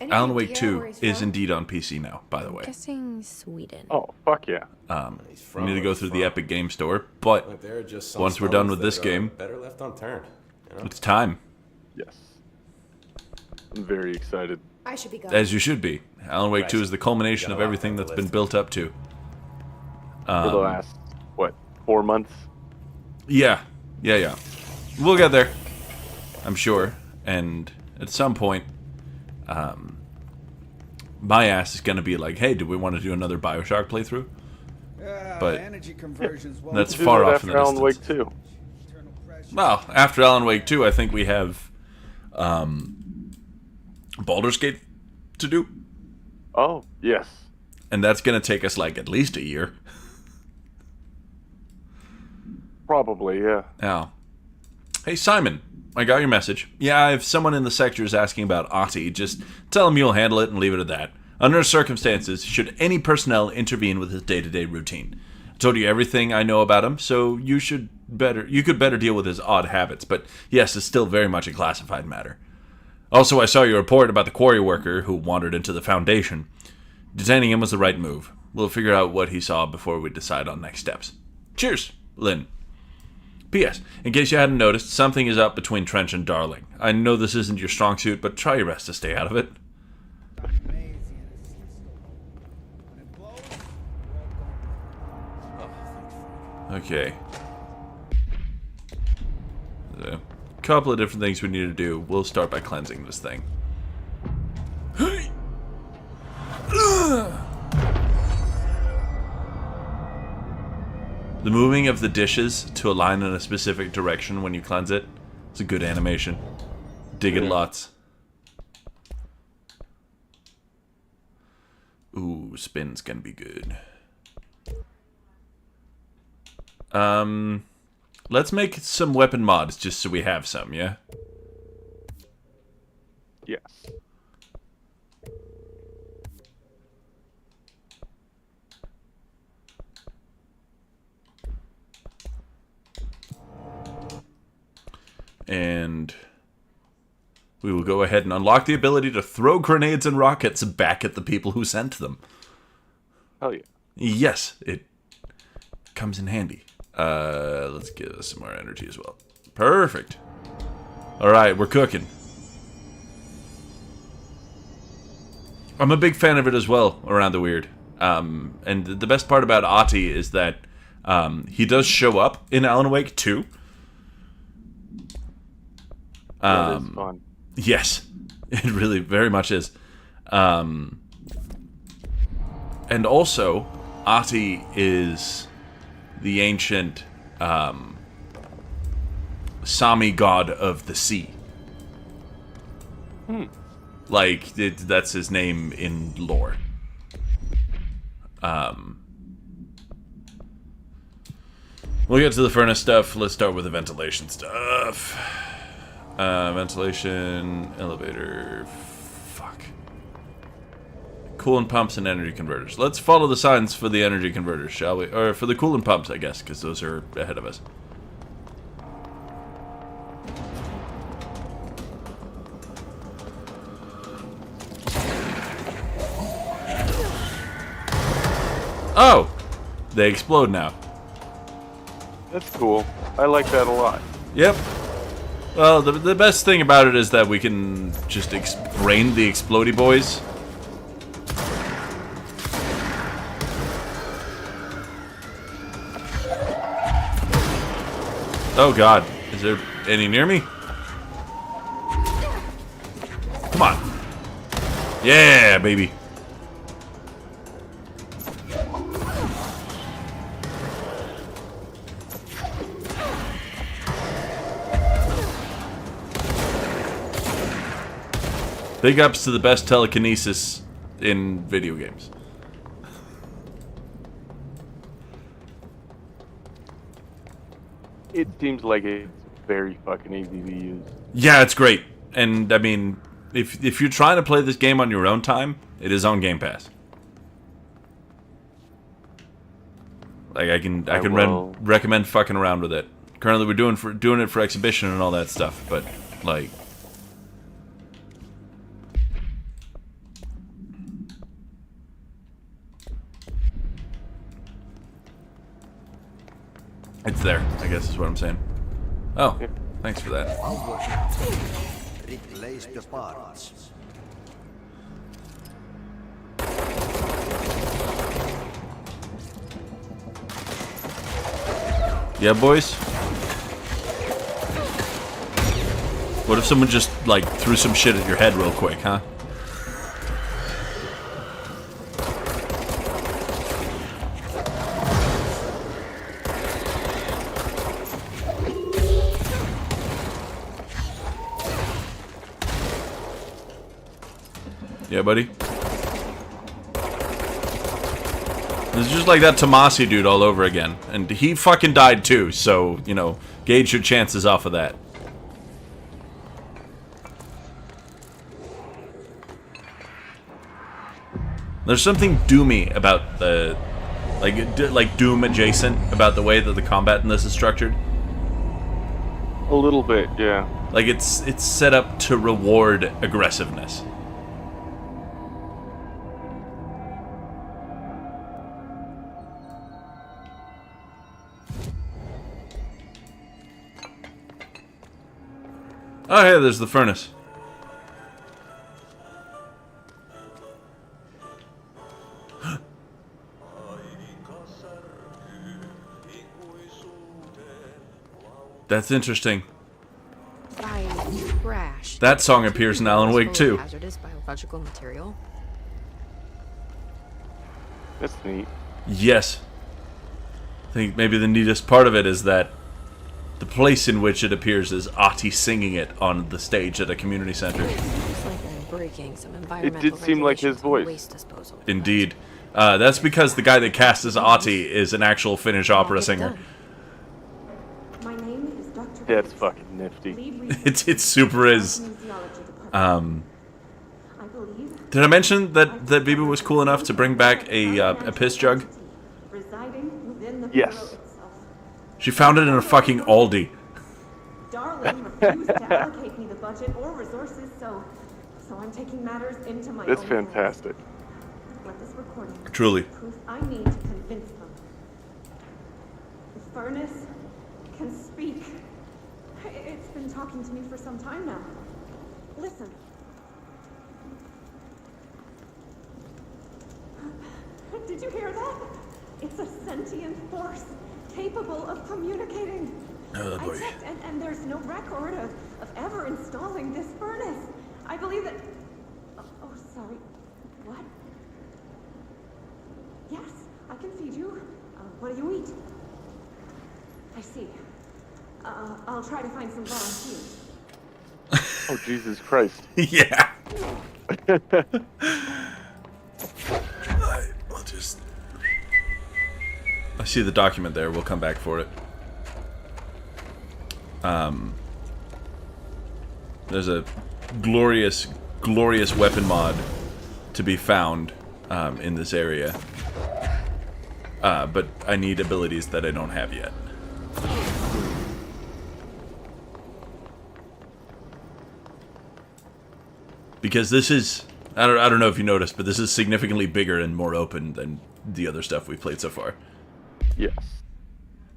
Any Alan Wake idea 2 where he's is from? indeed on PC now, by the way. Guessing Sweden. Oh, fuck yeah. He's We from need to where go he's through from. the Epic Game Store, but Look, there are just some once we're done stones with this that are game, better left unturned. You know? it's time. Yes. I'm very excited. I should be going. As you should be. Alan Wake 2 is the culmination Got a of lot everything on the that's been list. built up to. For the last, 4 months? Yeah. We'll get there, I'm sure. And at some point, my ass is going to be like, hey, do we want to do another Bioshock playthrough? But energy conversions. that's Do far that off in after the Alan Wake distance. 2. Well, after Alan Wake 2, I think we have Baldur's Gate to do. Oh, yes. And that's going to take us like at least a year. Probably, yeah. Now, hey Simon, I got your message. Yeah, if someone in the sector is asking about Ati, just tell him you'll handle it and leave it at that. Under circumstances, should any personnel intervene with his day-to-day routine? I told you everything I know about him, so you could better deal with his odd habits. But yes, it's still very much a classified matter. Also, I saw your report about the quarry worker who wandered into the Foundation. Detaining him was the right move. We'll figure out what he saw before we decide on next steps. Cheers, Lynn. P.S. In case you hadn't noticed, something is up between Trench and Darling. I know this isn't your strong suit, but try your best to stay out of it. Okay. There's a couple of different things we need to do. We'll start by cleansing this thing. The moving of the dishes to align in a specific direction when you cleanse it is a good animation. Dig it lots. Ooh, spin's gonna be good. Let's make some weapon mods just so we have some, yeah? Yes. And we will go ahead and unlock the ability to throw grenades and rockets back at the people who sent them. Oh yeah. Yes, it comes in handy. Let's get us some more energy as well. Perfect. Alright, we're cooking. I'm a big fan of it as well, Around the Weird. And the best part about Ahti is that he does show up in Alan Wake 2. That is fun. Yes, it really very much is. And also, Ahti is the ancient Sami god of the sea. Like, that's his name in lore. We'll get to the furnace stuff. Let's start with the ventilation stuff. Ventilation, elevator, fuck. Coolant pumps and energy converters. Let's follow the signs for the energy converters, shall we? Or for the coolant pumps, I guess, because those are ahead of us. Oh! They explode now. That's cool. I like that a lot. Yep. Well, the best thing about it is that we can just brain the explodey boys. Oh god, is there any near me? Come on. Yeah, baby. Big ups to the best telekinesis in video games. It seems like it's very fucking easy to use. Yeah, it's great. And I mean, if you're trying to play this game on your own time, it is on Game Pass. Like I can recommend fucking around with it. Currently, we're doing it for exhibition and all that stuff, but like. It's there, I guess is what I'm saying. Oh, thanks for that. Replace the parts. Yeah, boys? What if someone just, like, threw some shit at your head real quick, huh? Yeah, buddy? It's just like that Tomasi dude all over again. And he fucking died too, so, you know, gauge your chances off of that. There's something doomy about the... like Doom adjacent about the way that the combat in this is structured. A little bit, yeah. Like it's set up to reward aggressiveness. Oh, hey, there's the furnace. That's interesting. Trash. That song appears in Alan Wake too. Hazardous biological material. That's neat. Yes. I think maybe the neatest part of it is that the place in which it appears is Ati singing it on the stage at a community center. Looks like they're breaking some environmental It did seem like his regulations on voice. waste disposal. Indeed. That's because the guy that cast as Ati is an actual Finnish opera singer. My name is Dr. That's fucking nifty. It super is. Did I mention that Biba was cool enough to bring back a piss jug? Yes. She found it in a fucking Aldi. Darling refused to allocate me the budget or resources, so I'm taking matters into my That's own fantastic. hands. Let this recording be Truly. the proof I need to convince them. The furnace can speak. It's been talking to me for some time now. Listen. Did you hear that? It's a sentient force capable of communicating. Oh, boy. I checked, and there's no record of ever installing this furnace. I believe that... Oh, sorry. What? Yes, I can feed you. What do you eat? I see. I'll try to find some volunteers. Oh, Jesus Christ. Yeah. I'll just... I see the document there. We'll come back for it. There's a glorious weapon mod to be found in this area. But I need abilities that I don't have yet. Because this is... I don't know if you noticed, but this is significantly bigger and more open than the other stuff we've played so far. Yes.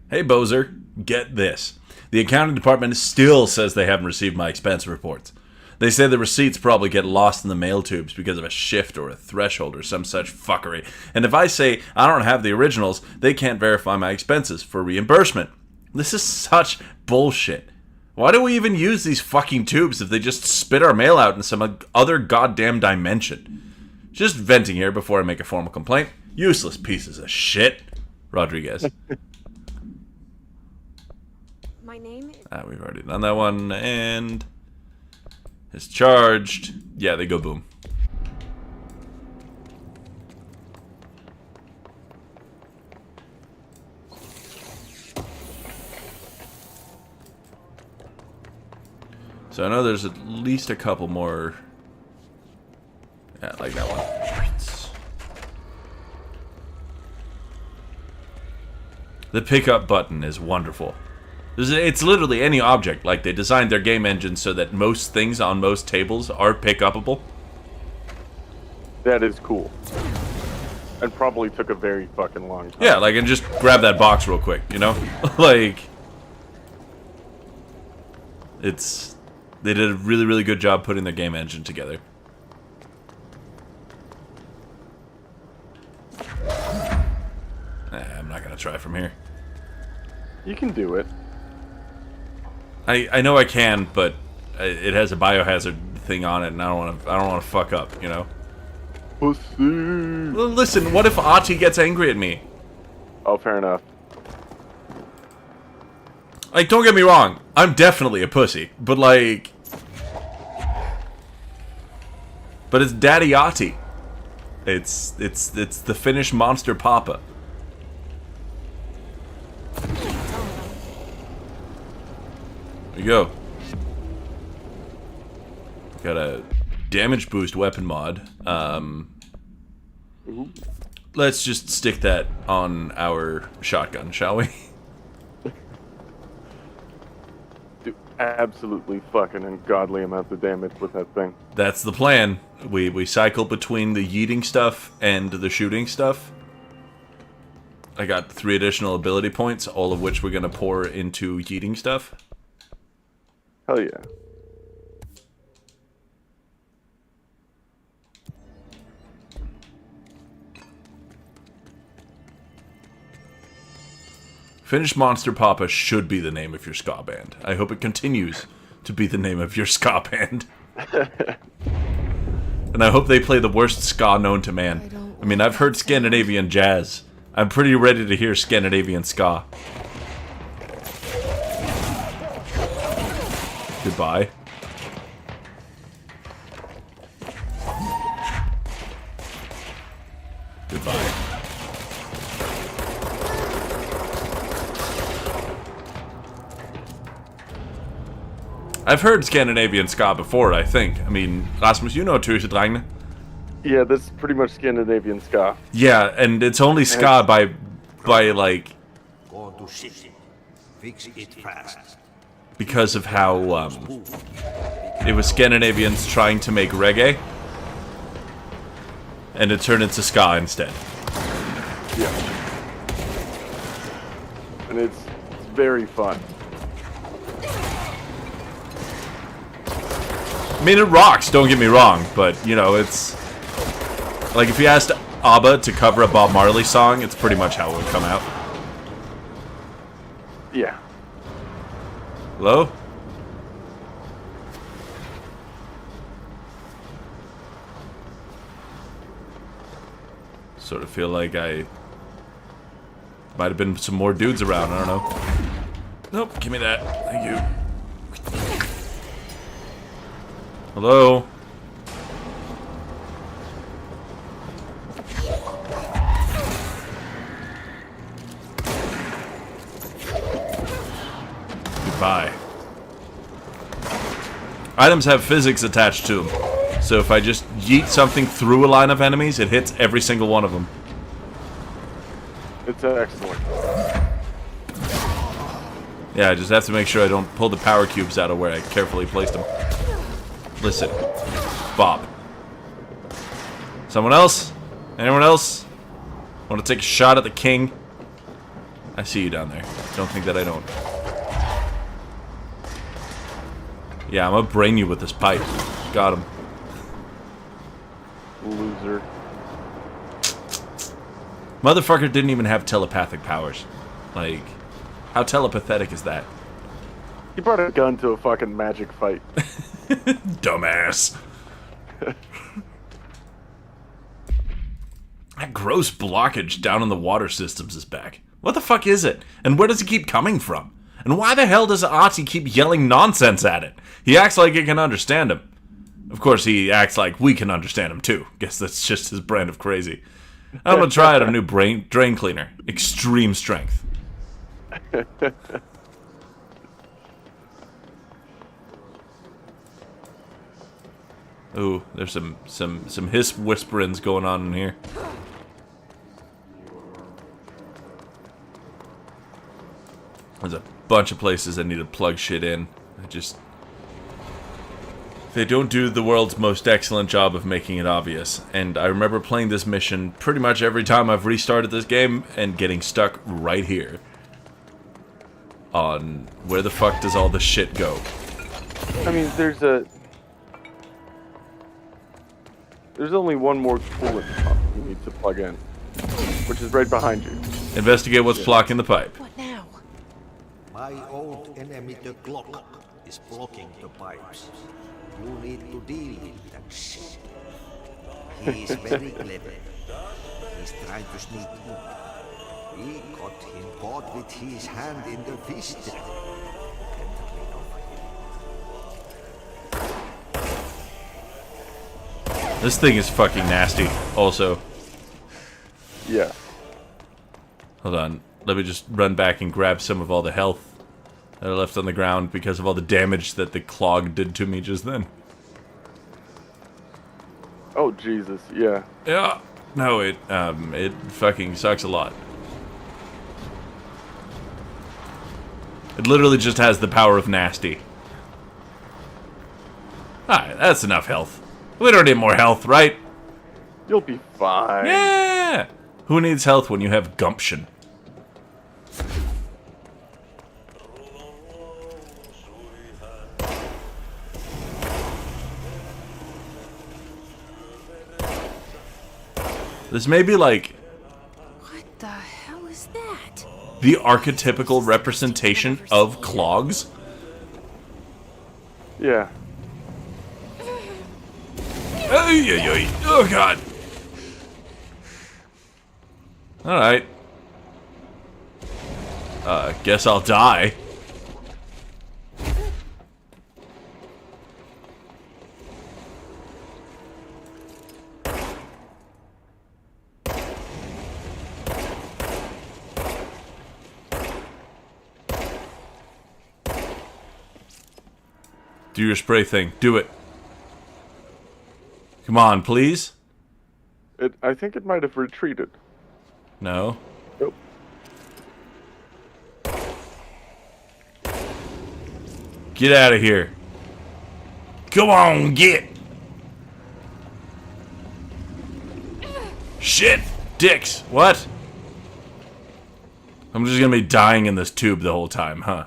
Hey, Bozer, get this. The accounting department still says they haven't received my expense reports. They say the receipts probably get lost in the mail tubes because of a shift or a threshold or some such fuckery. And if I say I don't have the originals, they can't verify my expenses for reimbursement. This is such bullshit. Why do we even use these fucking tubes if they just spit our mail out in some other goddamn dimension? Just venting here before I make a formal complaint. Useless pieces of shit. Rodriguez. My name is... We've already done that one, and... it's charged. Yeah, they go boom. So I know there's at least a couple more... yeah, like that one. The pickup button is wonderful. It's literally any object. Like, they designed their game engine so that most things on most tables are pick-upable. That is cool. And probably took a very fucking long time. Yeah, like, and just grab that box real quick, you know? Like... it's... they did a really, really good job putting their game engine together. I'm not gonna try from here. You can do it. I know I can, but it has a biohazard thing on it, and I don't want to fuck up, you know. Pussy. Well, listen, what if Ati gets angry at me? Oh, fair enough. Like, don't get me wrong, I'm definitely a pussy, but like, but it's Daddy Ati. It's the Finnish monster Papa. There you go. Got a damage boost weapon mod. Let's just stick that on our shotgun, shall we? absolutely fucking ungodly amounts of damage with that thing. That's the plan. We cycle between the yeeting stuff and the shooting stuff. I got 3 additional ability points, all of which we're going to pour into yeeting stuff. Hell yeah. Finnish Monster Papa should be the name of your ska band. I hope it continues to be the name of your ska band. And I hope they play the worst ska known to man. I mean, I've heard Scandinavian jazz. I'm pretty ready to hear Scandinavian ska. Goodbye. Goodbye. I've heard Scandinavian ska before, I think. I mean, Rasmus, you know Tusedregne. Yeah, that's pretty much Scandinavian ska. Yeah, and it's only ska by like... Go to city. Fix it fast. Because of how, it was Scandinavians trying to make reggae. And it turned into ska instead. Yeah. And it's very fun. I mean, it rocks, don't get me wrong, but, you know, it's... Like, if you asked ABBA to cover a Bob Marley song, it's pretty much how it would come out. Yeah. Hello? Sort of feel like I... Might have been some more dudes around, I don't know. Nope, give me that. Thank you. Hello? Goodbye. Items have physics attached to them. So if I just yeet something through a line of enemies, it hits every single one of them. It's excellent. Yeah, I just have to make sure I don't pull the power cubes out of where I carefully placed them. Listen, Bob. Someone else? Anyone else? Want to take a shot at the king? I see you down there. Don't think that I don't. Yeah, I'm gonna brain you with this pipe. Got him. Loser. Motherfucker didn't even have telepathic powers. Like, how telepathetic is that? He brought a gun to a fucking magic fight. Dumbass. That gross blockage down in the water systems is back. What the fuck is it? And where does it keep coming from? And why the hell does Ahti keep yelling nonsense at it? He acts like it can understand him. Of course, he acts like we can understand him too. Guess that's just his brand of crazy. I'm gonna try out a new drain cleaner. Extreme strength. Ooh, there's some hiss whisperings going on in here. There's a bunch of places I need to plug shit in. They don't do the world's most excellent job of making it obvious. And I remember playing this mission pretty much every time I've restarted this game and getting stuck right here. On where the fuck does all this shit go? I mean, there's only one more coolant pump you need to plug in, which is right behind you. Investigate what's blocking the pipe. What now? My old enemy, the Glock, is blocking the pipes. You need to deal with that shit. He is very clever. He's trying to sneak in. We got him caught with his hand in the fist. This thing is fucking nasty, also. Yeah. Hold on. Let me just run back and grab some of all the health that I left on the ground because of all the damage that the clog did to me just then. Oh, Jesus, yeah. Yeah. No, it fucking sucks a lot. It literally just has the power of nasty. Alright, that's enough health. We don't need more health, right? You'll be fine. Yeah! Who needs health when you have gumption? This may be like What the hell is that? the archetypical representation of clogs. Yeah. Oh god. Alright. Guess I'll die. Do your spray thing. Do it. Come on, please. I think it might have retreated. No. Nope. Get out of here. Come on, get. Shit. Dicks. What? I'm just gonna be dying in this tube the whole time, huh?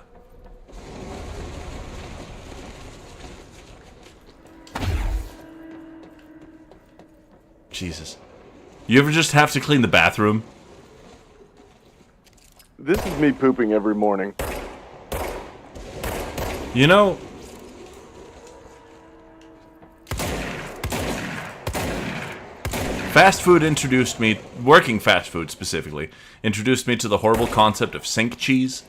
Jesus. You ever just have to clean the bathroom? This is me pooping every morning. You know, fast food introduced me, working fast food specifically, introduced me to the horrible concept of sink cheese.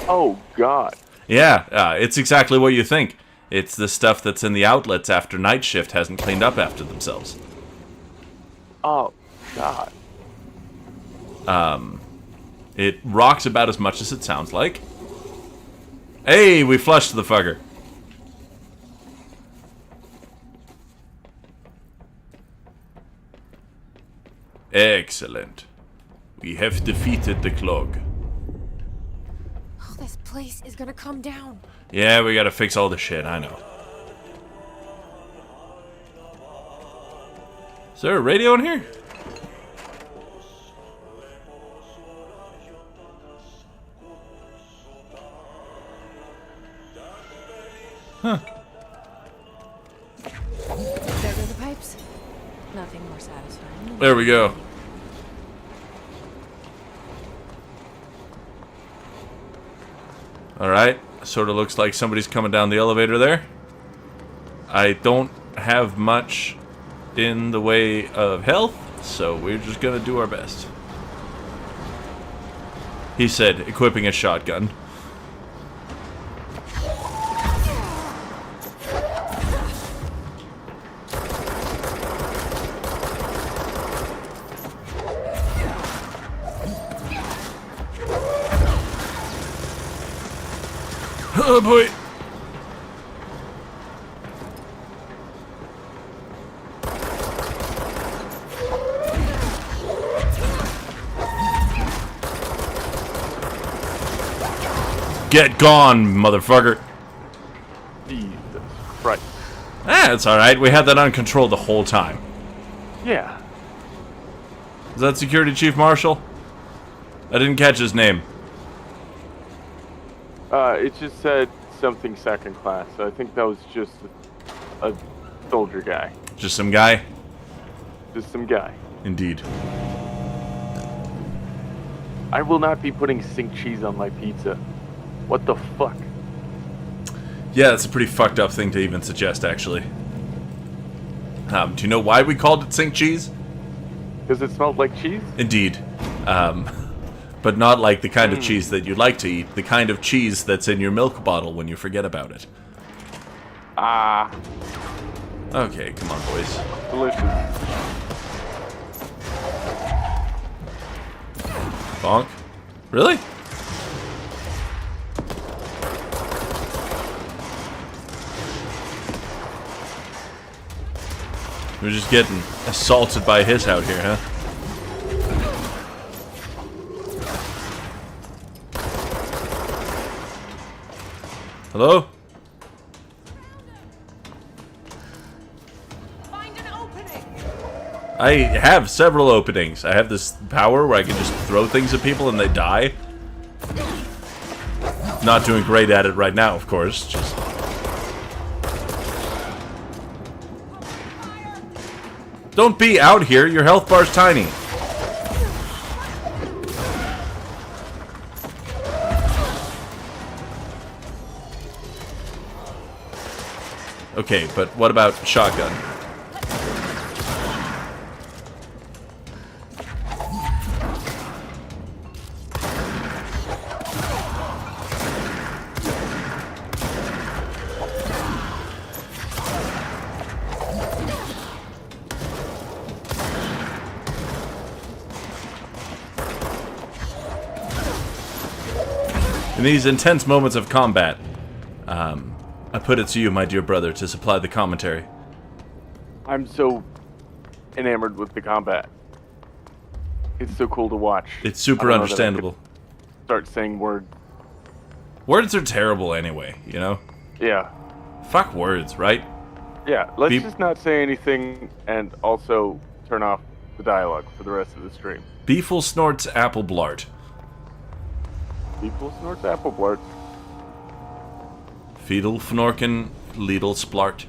Oh, God. Yeah, it's exactly what you think. It's the stuff that's in the outlets after night shift hasn't cleaned up after themselves. Oh, God. It rocks about as much as it sounds like. Hey, we flushed the fucker. Excellent. We have defeated the clog. Oh, this place is gonna come down. Yeah, we gotta fix all the shit, I know. Is there a radio in here? Huh. There go the pipes. Nothing more satisfying. There we go. Alright, sort of looks like somebody's coming down the elevator there. I don't have much in the way of health, so we're just gonna do our best. He said, equipping a shotgun. Oh boy. Get gone, motherfucker. Jesus Christ. Ah, it's alright. We had that on control the whole time. Yeah. Is that Security Chief Marshal? I didn't catch his name. It just said something second class. So I think that was just a soldier guy. Just some guy? Just some guy. Indeed. I will not be putting sink cheese on my pizza. What the fuck? Yeah, that's a pretty fucked up thing to even suggest, actually. Do you know why we called it sink cheese? Because it smelled like cheese? Indeed. But not like the kind of cheese that you'd like to eat. The kind of cheese that's in your milk bottle when you forget about it. Ah. Okay, come on, boys. Delicious. Bonk. Really? We're just getting assaulted by his out here, huh? Hello? I have several openings. I have this power where I can just throw things at people and they die. Not doing great at it right now, of course. Just... Don't be out here. Your health bar's tiny. Okay, but what about shotgun? In these intense moments of combat, I put it to you, my dear brother, to supply the commentary. I'm so enamored with the combat. It's so cool to watch. It's super understandable. Start saying words. Words are terrible anyway, you know? Yeah. Fuck words, right? Yeah, let's just not say anything and also turn off the dialogue for the rest of the stream. Beefle snorts apple blart. Beefle snorts apple blart. Feedle fnorkin leedle splart.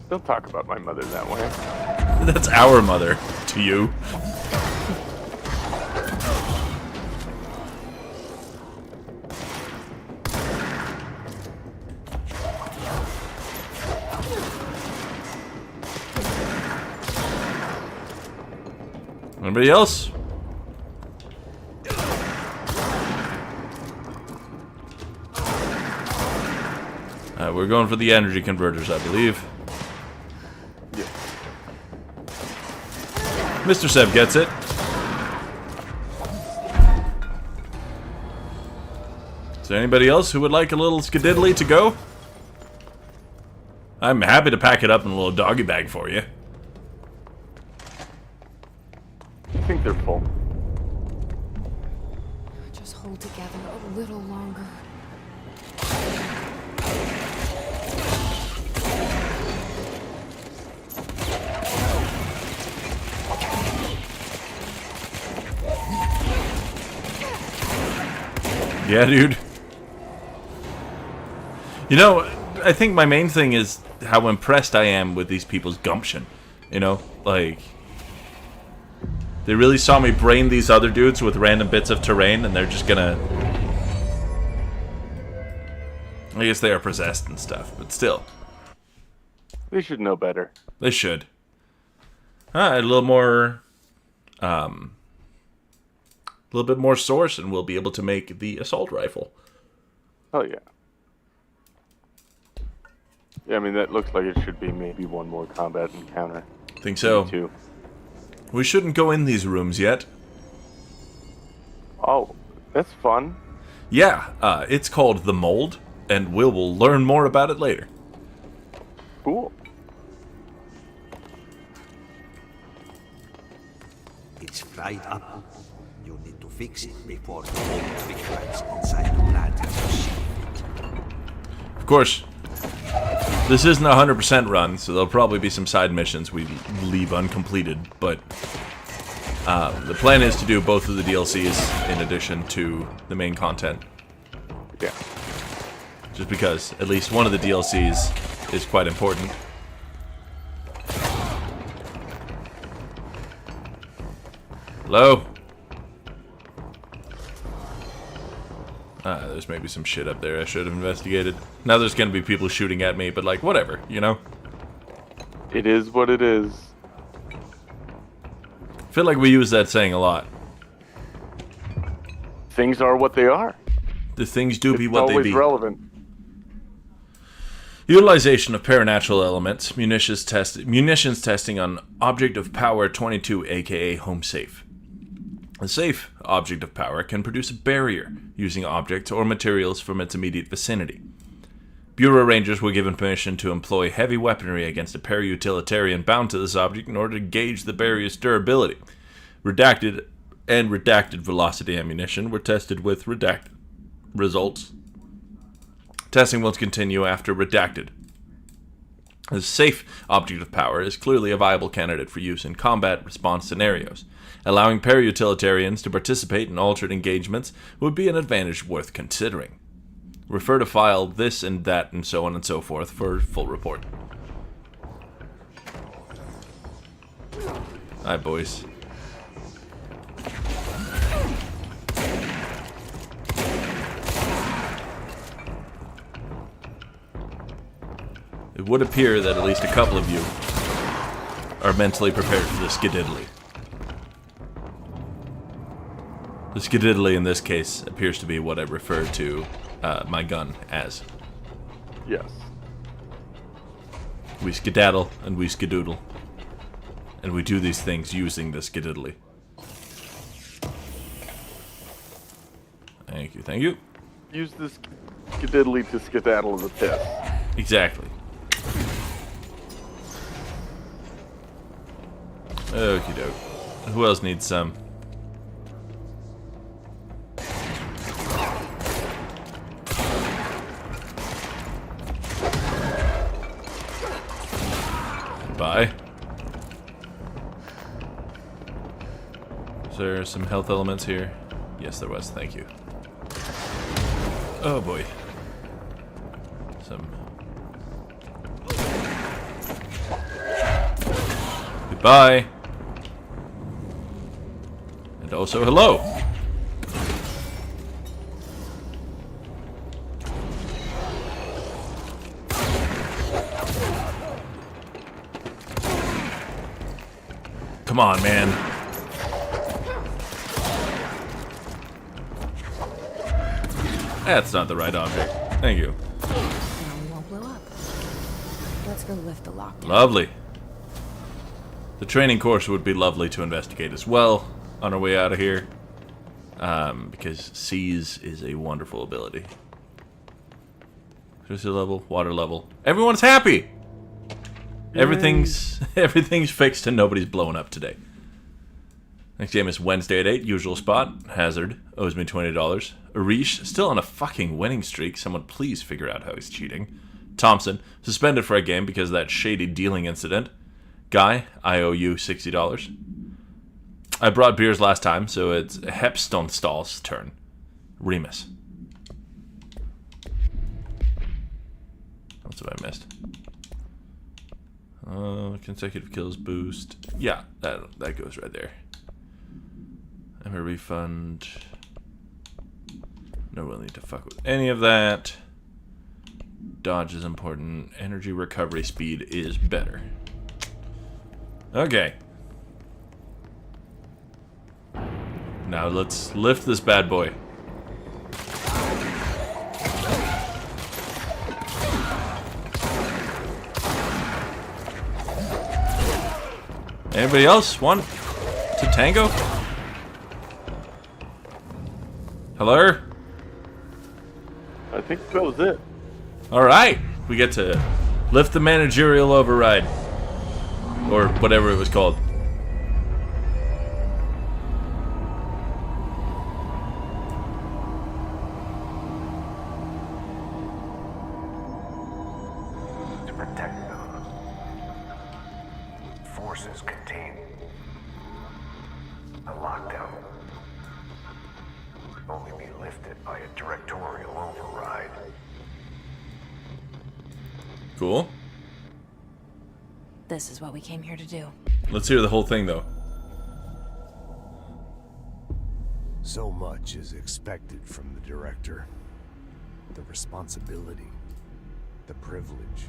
Don't talk about my mother that way. That's our mother to you. Anybody else? We're going for the energy converters, I believe. Yeah. Mr. Seb gets it. Is there anybody else who would like a little skadiddly to go? I'm happy to pack it up in a little doggy bag for you. I think they're full. Just hold together a little longer. Yeah, dude. You know, I think my main thing is how impressed I am with these people's gumption. You know, like... They really saw me brain these other dudes with random bits of terrain, and they're just gonna... I guess they are possessed and stuff, but still. They should know better. They should. Alright, a little more... a little bit more source, and we'll be able to make the assault rifle. Oh, yeah. Yeah, I mean, that looks like it should be maybe one more combat encounter. Think so. Me too. We shouldn't go in these rooms yet. Oh, that's fun. Yeah, it's called The Mold, and we'll learn more about it later. Cool. It's fried up. You need to fix it before the mold becomes inside the plant has a Of course, this isn't a 100% run, so there'll probably be some side missions we leave uncompleted, but the plan is to do both of the DLCs in addition to the main content. Yeah. Just because at least one of the DLCs is quite important. Hello? There's maybe some shit up there I should have investigated. Now there's gonna be people shooting at me, but like, whatever, you know? It is what it is. I feel like we use that saying a lot. Things are what they are. The things do be what they be. Always relevant. Utilization of paranatural elements, munitions testing on Object of Power 22, aka Home Safe. A safe object of power can produce a barrier using objects or materials from its immediate vicinity. Bureau Rangers were given permission to employ heavy weaponry against a para-utilitarian bound to this object in order to gauge the barrier's durability. Redacted and redacted velocity ammunition were tested with redacted results. Testing will continue after redacted. A safe object of power is clearly a viable candidate for use in combat response scenarios. Allowing para-utilitarians to participate in altered engagements would be an advantage worth considering. Refer to file this and that and so on and so forth for full report. Hi, boys. It would appear that at least a couple of you are mentally prepared for the skididdly. The skididdly in this case appears to be what I refer to my gun as. Yes. We skedaddle and we skidoodle. And we do these things using the skididdly. Thank you, thank you. Use this skididdly to skedaddle the test. Exactly. Okie doke. Who else needs some? Bye. Is there some health elements here? Yes, there was. Thank you. Oh boy. Some. Goodbye. And also hello. Come on, man. That's not the right object. Thank you. Now we won't blow up. Let's go lift the lock. Lovely. The training course would be lovely to investigate as well on our way out of here. Because seize is a wonderful ability. Electricity level, water level. Everyone's happy! Everything's fixed and nobody's blowing up today. Next game is Wednesday at 8, usual spot. Hazard owes me $20. Arish, still on a fucking winning streak. Someone please figure out how he's cheating. Thompson, suspended for a game because of that shady dealing incident. Guy, I owe you $60. I brought beers last time, so it's Hepstonstall's turn. Remus. What else have I missed? Consecutive kills boost. Yeah, that goes right there. I'm a refund. No willing to fuck with any of that. Dodge is important. Energy recovery speed is better. Okay. Now let's lift this bad boy. Anybody else want to tango? Hello? I think that was it. Alright, we get to lift the managerial override. Or whatever it was called. To protect them. Forces contain a lockdown. Would only be lifted by a directorial override. Cool. This is what we came here to do. Let's hear the whole thing, though. So much is expected from the director. The responsibility, the privilege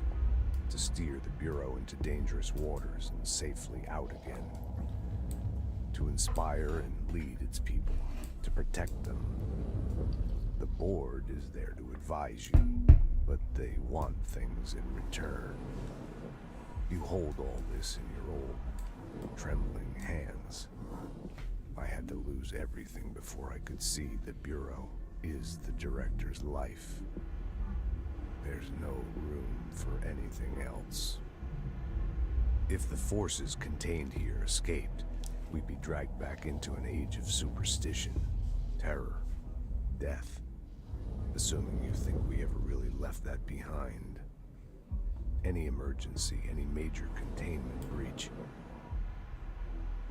to steer the Bureau into dangerous waters and safely out again. To inspire and lead its people, to protect them. The board is there to advise you, but they want things in return. You hold all this in your old, trembling hands. I had to lose everything before I could see the Bureau is the director's life. There's no room for anything else. If the forces contained here escaped, we'd be dragged back into an age of superstition, terror, death. Assuming you think we ever really left that behind. any emergency, any major containment breach.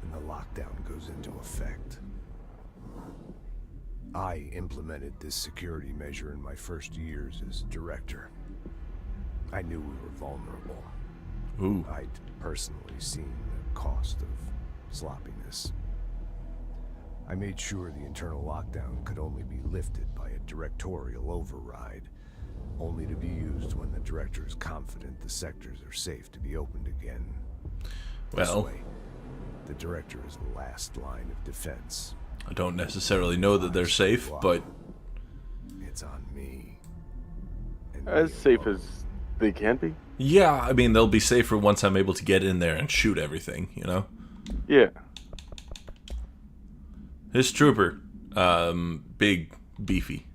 And the lockdown goes into effect. I implemented this security measure in my first years as director. I knew we were vulnerable. Ooh. I'd personally seen the cost of sloppiness. I made sure the internal lockdown could only be lifted by a directorial override, only to be used when the director is confident the sectors are safe to be opened again. This Well, way, the director is the last line of defense. I don't necessarily know that they're safe, but It's on me. And As me safe alone. as they can be. yeah, I mean, they'll be safer once I'm able to get in there and shoot everything, you know? Yeah. This trooper, big, beefy.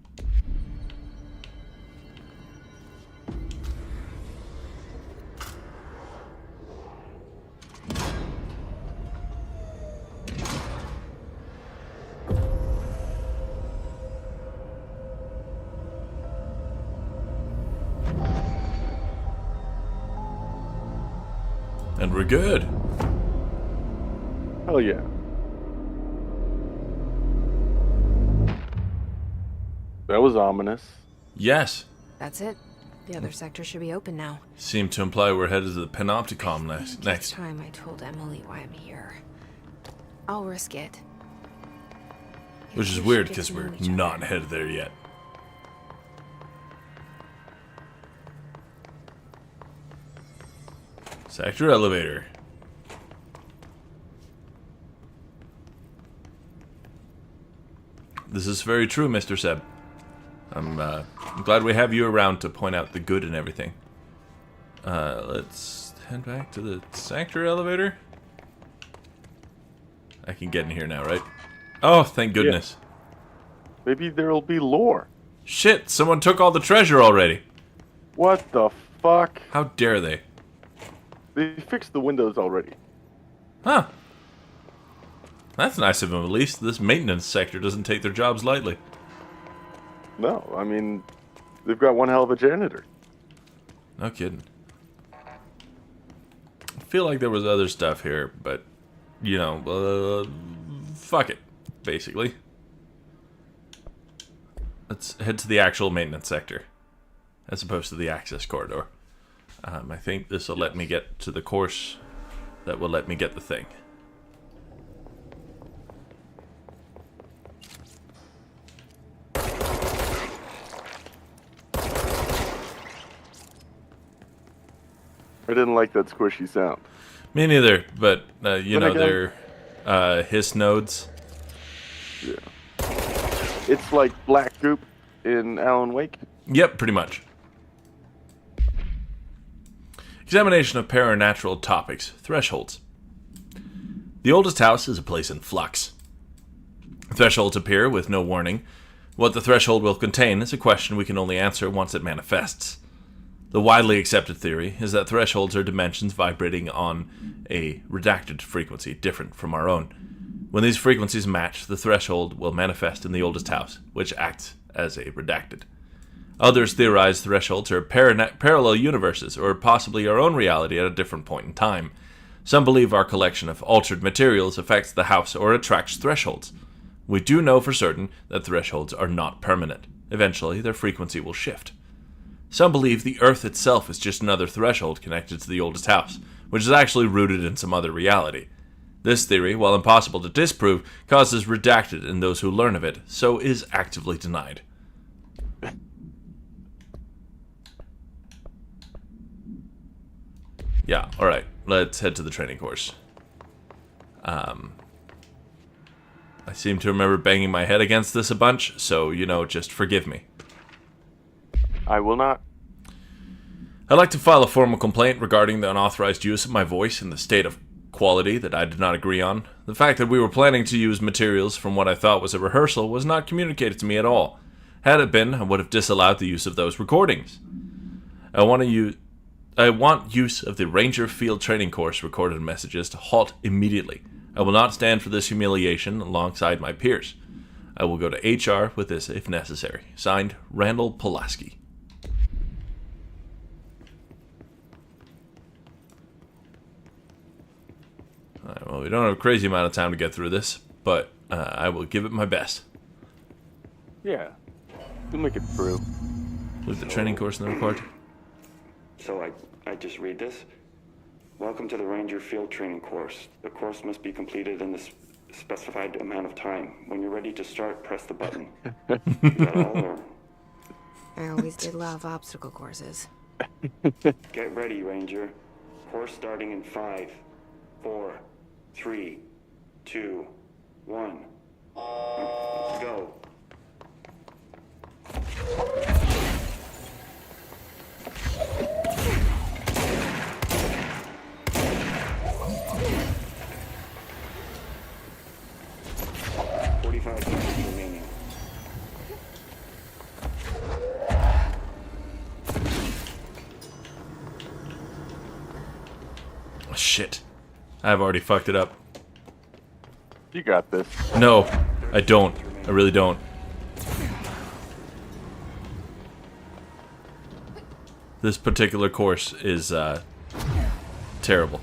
And we're good. Hell yeah. That was ominous. Yes. That's it. The other sector should be open now. Seem to imply we're headed to the Panopticon It's next. time I told Emily why I'm here. I'll risk it. Which is We weird should get because to we're know each other. not headed there yet. Sector elevator. This is very true, Mr. Seb. I'm glad we have you around to point out the good in everything. Let's head back to the sector elevator. I can get in here now, right? Oh, thank goodness. Maybe there'll be lore. Shit, someone took all the treasure already. What the fuck? How dare they? They fixed the windows already. Huh. That's nice of them, at least. This maintenance sector doesn't take their jobs lightly. No, I mean, they've got one hell of a janitor. No kidding. I feel like there was other stuff here, but, you know, fuck it, basically. Let's head to the actual maintenance sector, as opposed to the access corridor. I think this will let me get to the course that will let me get the thing. I didn't like that squishy sound. Me neither, but, you But know, again- they're hiss nodes. Yeah. It's like black goop in Alan Wake. Yep, pretty much. Examination of paranatural topics. Thresholds. The oldest house is a place in flux. Thresholds appear with no warning. What the threshold will contain is a question we can only answer once it manifests. The widely accepted theory is that thresholds are dimensions vibrating on a redacted frequency different from our own. When these frequencies match, the threshold will manifest in the oldest house, which acts as a redacted. Others theorize thresholds are parallel universes, or possibly our own reality at a different point in time. Some believe our collection of altered materials affects the house or attracts thresholds. We do know for certain that thresholds are not permanent. Eventually, their frequency will shift. Some believe the Earth itself is just another threshold connected to the oldest house, which is actually rooted in some other reality. This theory, while impossible to disprove, causes redacted in those who learn of it, so is actively denied. Yeah, alright, let's head to the training course. I seem to remember banging my head against this a bunch, so, you know, just forgive me. I will not. I'd like to file a formal complaint regarding the unauthorized use of my voice and the state of quality that I did not agree on. The fact that we were planning to use materials from what I thought was a rehearsal was not communicated to me at all. Had it been, I would have disallowed the use of those recordings. I want use of the Ranger Field Training Course recorded messages to halt immediately. I will not stand for this humiliation alongside my peers. I will go to HR with this if necessary. Signed, Randall Pulaski. Alright, well, we don't have a crazy amount of time to get through this, but I will give it my best. Yeah. You'll make it through. Leave the training course in the report. So I just read this? Welcome to the Ranger Field Training course. The course must be completed in the specified amount of time. When you're ready to start, press the button. Is that all, or? I always did love obstacle courses. Get ready, Ranger. Course starting in 5, 4, 3, 2, 1. Go. Shit. I've already fucked it up. You got this. No, I don't. I really don't. This particular course is terrible.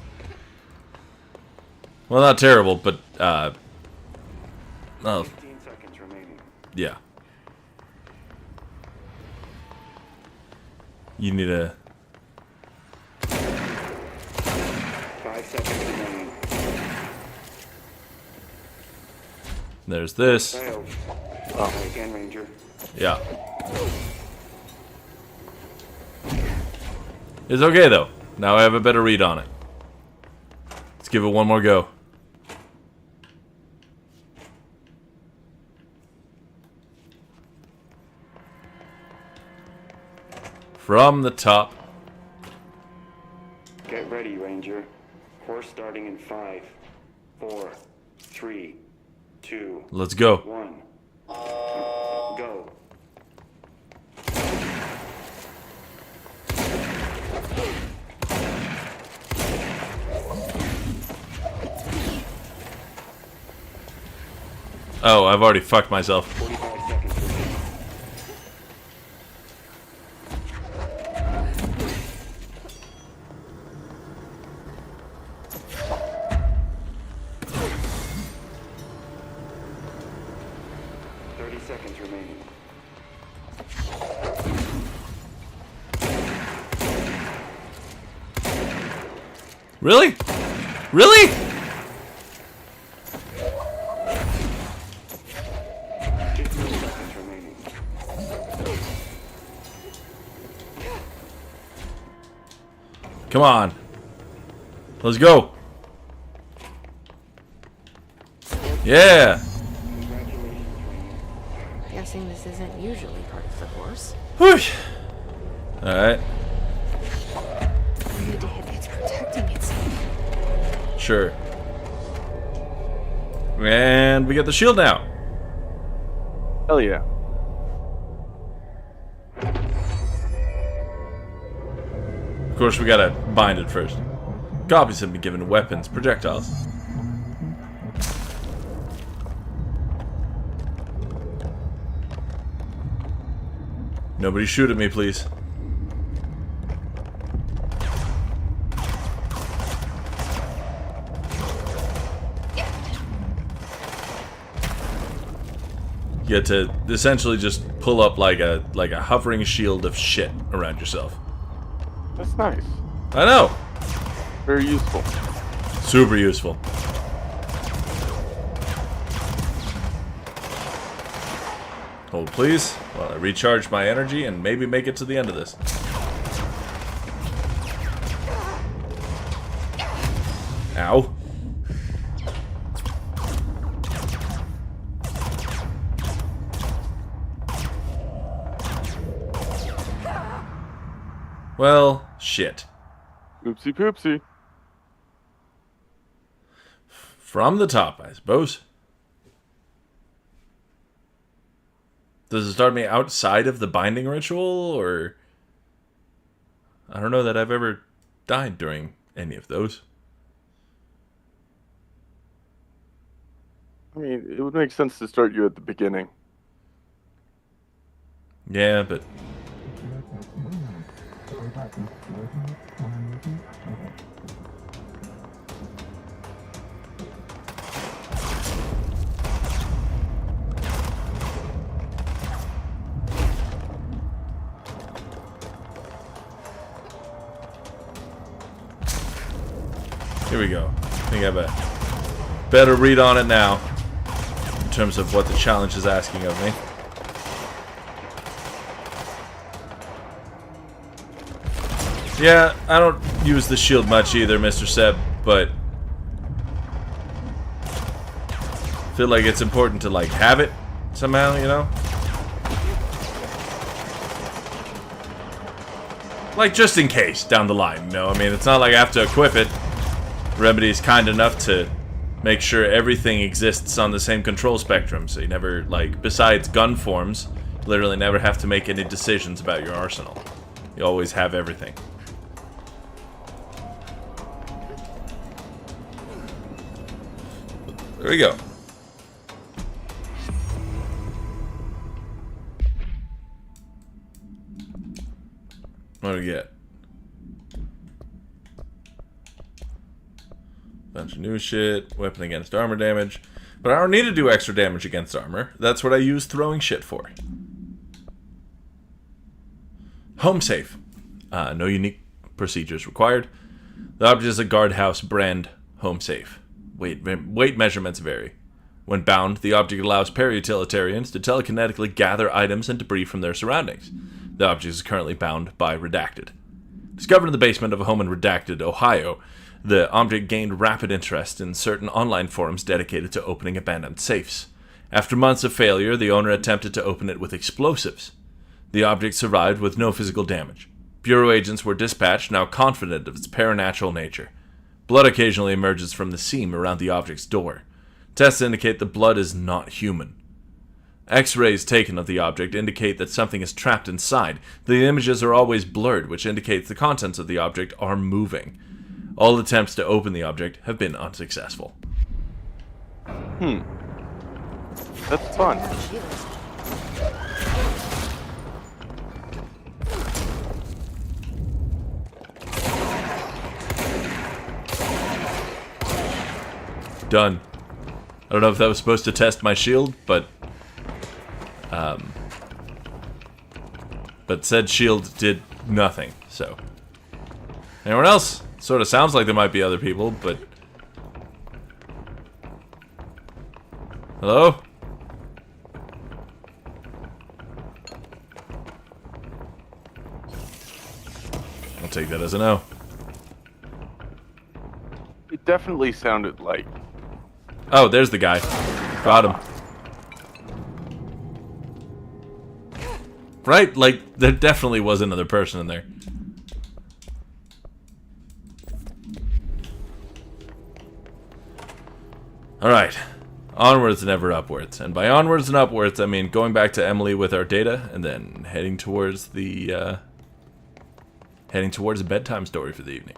Well, not terrible, but oh, yeah. You need a 5 seconds remaining. There's this. Oh. Again, Ranger. Yeah. It's okay though. Now I have a better read on it. Let's give it one more go. From the top. Get ready, Ranger. Course starting in 5, 4, 3, 2. Let's go. 1. Go. Oh, I've already fucked myself. 45 seconds remaining. Seconds remaining. Really? Really? 15 seconds remaining. Come on. Let's go. Yeah. Guessing this isn't usually part of the course. Whew. Alright. I need to hit it's protecting itself. Sure. And we get the shield now. Hell yeah. Of course, we gotta bind it first. Copies have been given weapons, projectiles. Nobody shoot at me, please. You get to essentially just pull up like a hovering shield of shit around yourself. That's nice. I know. Very useful. Super useful. Hold please, while I recharge my energy and maybe make it to the end of this. Ow. Well, shit. Oopsie poopsie. From the top, I suppose. Does it start me outside of the binding ritual, or... I don't know that I've ever died during any of those. I mean, it would make sense to start you at the beginning. Yeah, but... Here we go. I think I have a better read on it now in terms of what the challenge is asking of me. Yeah, I don't use the shield much either, Mr. Seb, but I feel like it's important to like have it somehow, you know? Like just in case down the line, you know? I mean, it's not like I have to equip it. Remedy's kind enough to make sure everything exists on the same control spectrum, so you never, like, besides gun forms, literally never have to make any decisions about your arsenal. You always have everything. There we go. What do we get? Bunch of new shit. Weapon against armor damage. But I don't need to do extra damage against armor. That's what I use throwing shit for. Home safe. No unique procedures required. The object is a guardhouse brand home safe. Weight measurements vary. When bound, the object allows para-utilitarians to telekinetically gather items and debris from their surroundings. The object is currently bound by Redacted. Discovered in the basement of a home in Redacted, Ohio, the object gained rapid interest in certain online forums dedicated to opening abandoned safes. After months of failure, the owner attempted to open it with explosives. The object survived with no physical damage. Bureau agents were dispatched, now confident of its paranatural nature. Blood occasionally emerges from the seam around the object's door. Tests indicate the blood is not human. X-rays taken of the object indicate that something is trapped inside. The images are always blurred, which indicates the contents of the object are moving. All attempts to open the object have been unsuccessful. That's fun. Done. I don't know if that was supposed to test my shield, but said shield did nothing, so. Anyone else? Sort of sounds like there might be other people, but... Hello? I'll take that as a no. It definitely sounded like... Oh, there's the guy. Got him. Right? Like, there definitely was another person in there. Alright. Onwards and ever upwards. And by onwards and upwards, I mean going back to Emily with our data, and then heading towards the, heading towards a bedtime story for the evening.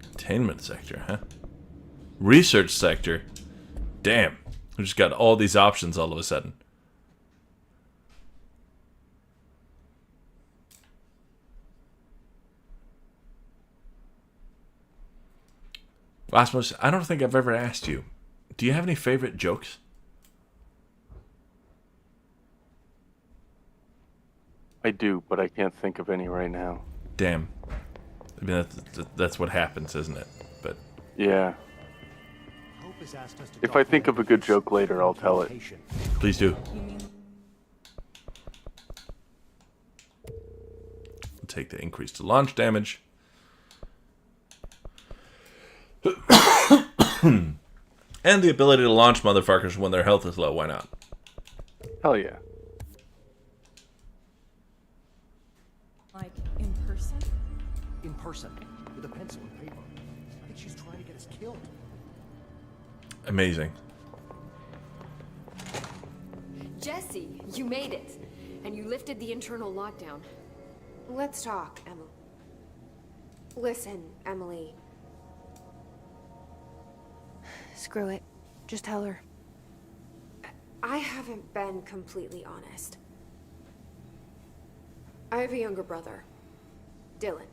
Containment sector, huh? Research sector. Damn. We just got all these options all of a sudden. Rasmus, I don't think I've ever asked you. Do you have any favorite jokes? I do, but I can't think of any right now. Damn. I mean, that's what happens, isn't it? But yeah. If I think of a good joke later, I'll tell it. Please do. We'll take the increase to launch damage. And the ability to launch motherfuckers when their health is low. Why not? Hell yeah. Like, in person? In person, with a pencil and paper. I think she's trying to get us killed. Amazing. Jesse, you made it. And you lifted the internal lockdown. Let's talk, Emily. Listen, Emily. Screw it. Just tell her. I haven't been completely honest. I have a younger brother, Dylan.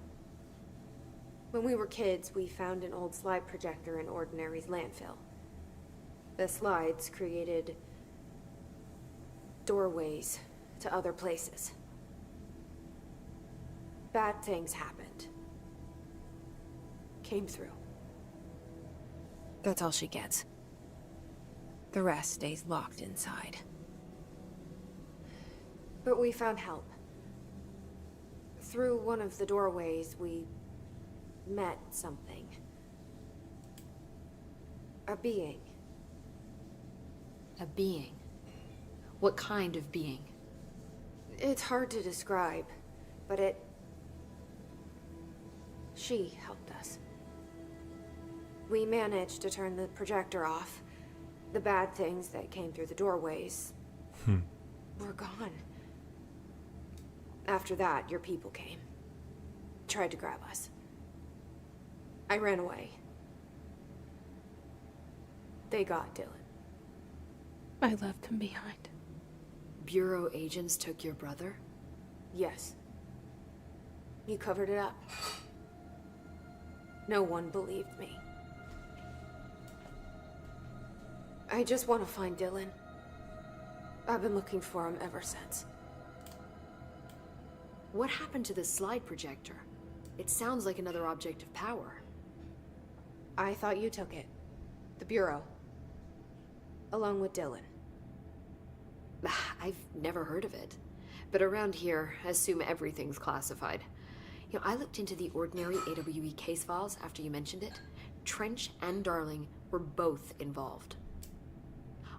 When we were kids, we found an old slide projector in Ordinary's landfill. The slides created doorways to other places. Bad things happened. Came through. That's all she gets. The rest stays locked inside. But we found help. Through one of the doorways, we met something. A being. A being? What kind of being? It's hard to describe, but she helped us. We managed to turn the projector off. The bad things that came through the doorways were gone. After that, your people came. Tried to grab us. I ran away. They got Dylan. I left him behind. Bureau agents took your brother? Yes. You covered it up. No one believed me. I just want to find Dylan. I've been looking for him ever since. What happened to the slide projector? It sounds like another object of power. I thought you took it. The Bureau. Along with Dylan. I've never heard of it. But around here, I assume everything's classified. You know, I looked into the ordinary AWE case files after you mentioned it. Trench and Darling were both involved.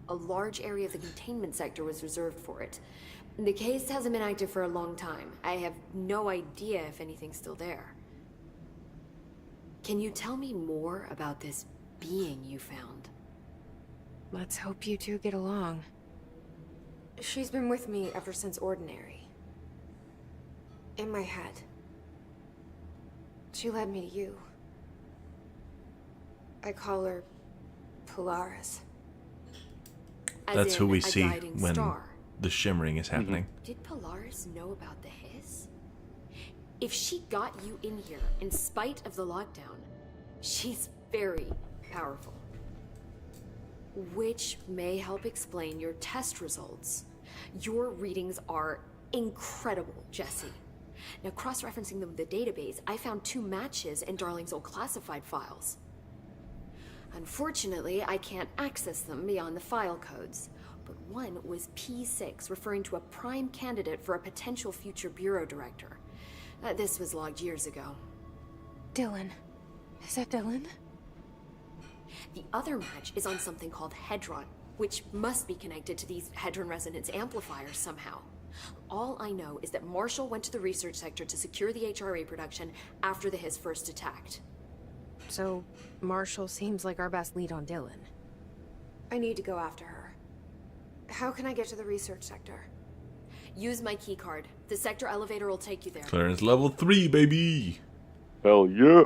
A large area of the containment sector was reserved for it. The case hasn't been active for a long time. I have no idea if anything's still there. Can you tell me more about this being you found? Let's hope you two get along. She's been with me ever since Ordinary. In my head. She led me to you. I call her Polaris. That's who we see when the shimmering is happening. Did Polaris know about the hiss? If she got you in here in spite of the lockdown, she's very powerful. Which may help explain your test results. Your readings are incredible, Jesse. Now, cross-referencing them with the database, I found 2 matches in Darling's old classified files. Unfortunately, I can't access them beyond the file codes, but one was P6, referring to a prime candidate for a potential future bureau director. This was logged years ago. Dylan. Is that Dylan? The other match is on something called Hedron, which must be connected to these Hedron resonance amplifiers somehow. All I know is that Marshall went to the research sector to secure the HRA production after the hiss first attacked. So, Marshall seems like our best lead on Dylan. I need to go after her. How can I get to the research sector? Use my keycard. The sector elevator will take you there. Clearance level 3, baby! Hell yeah!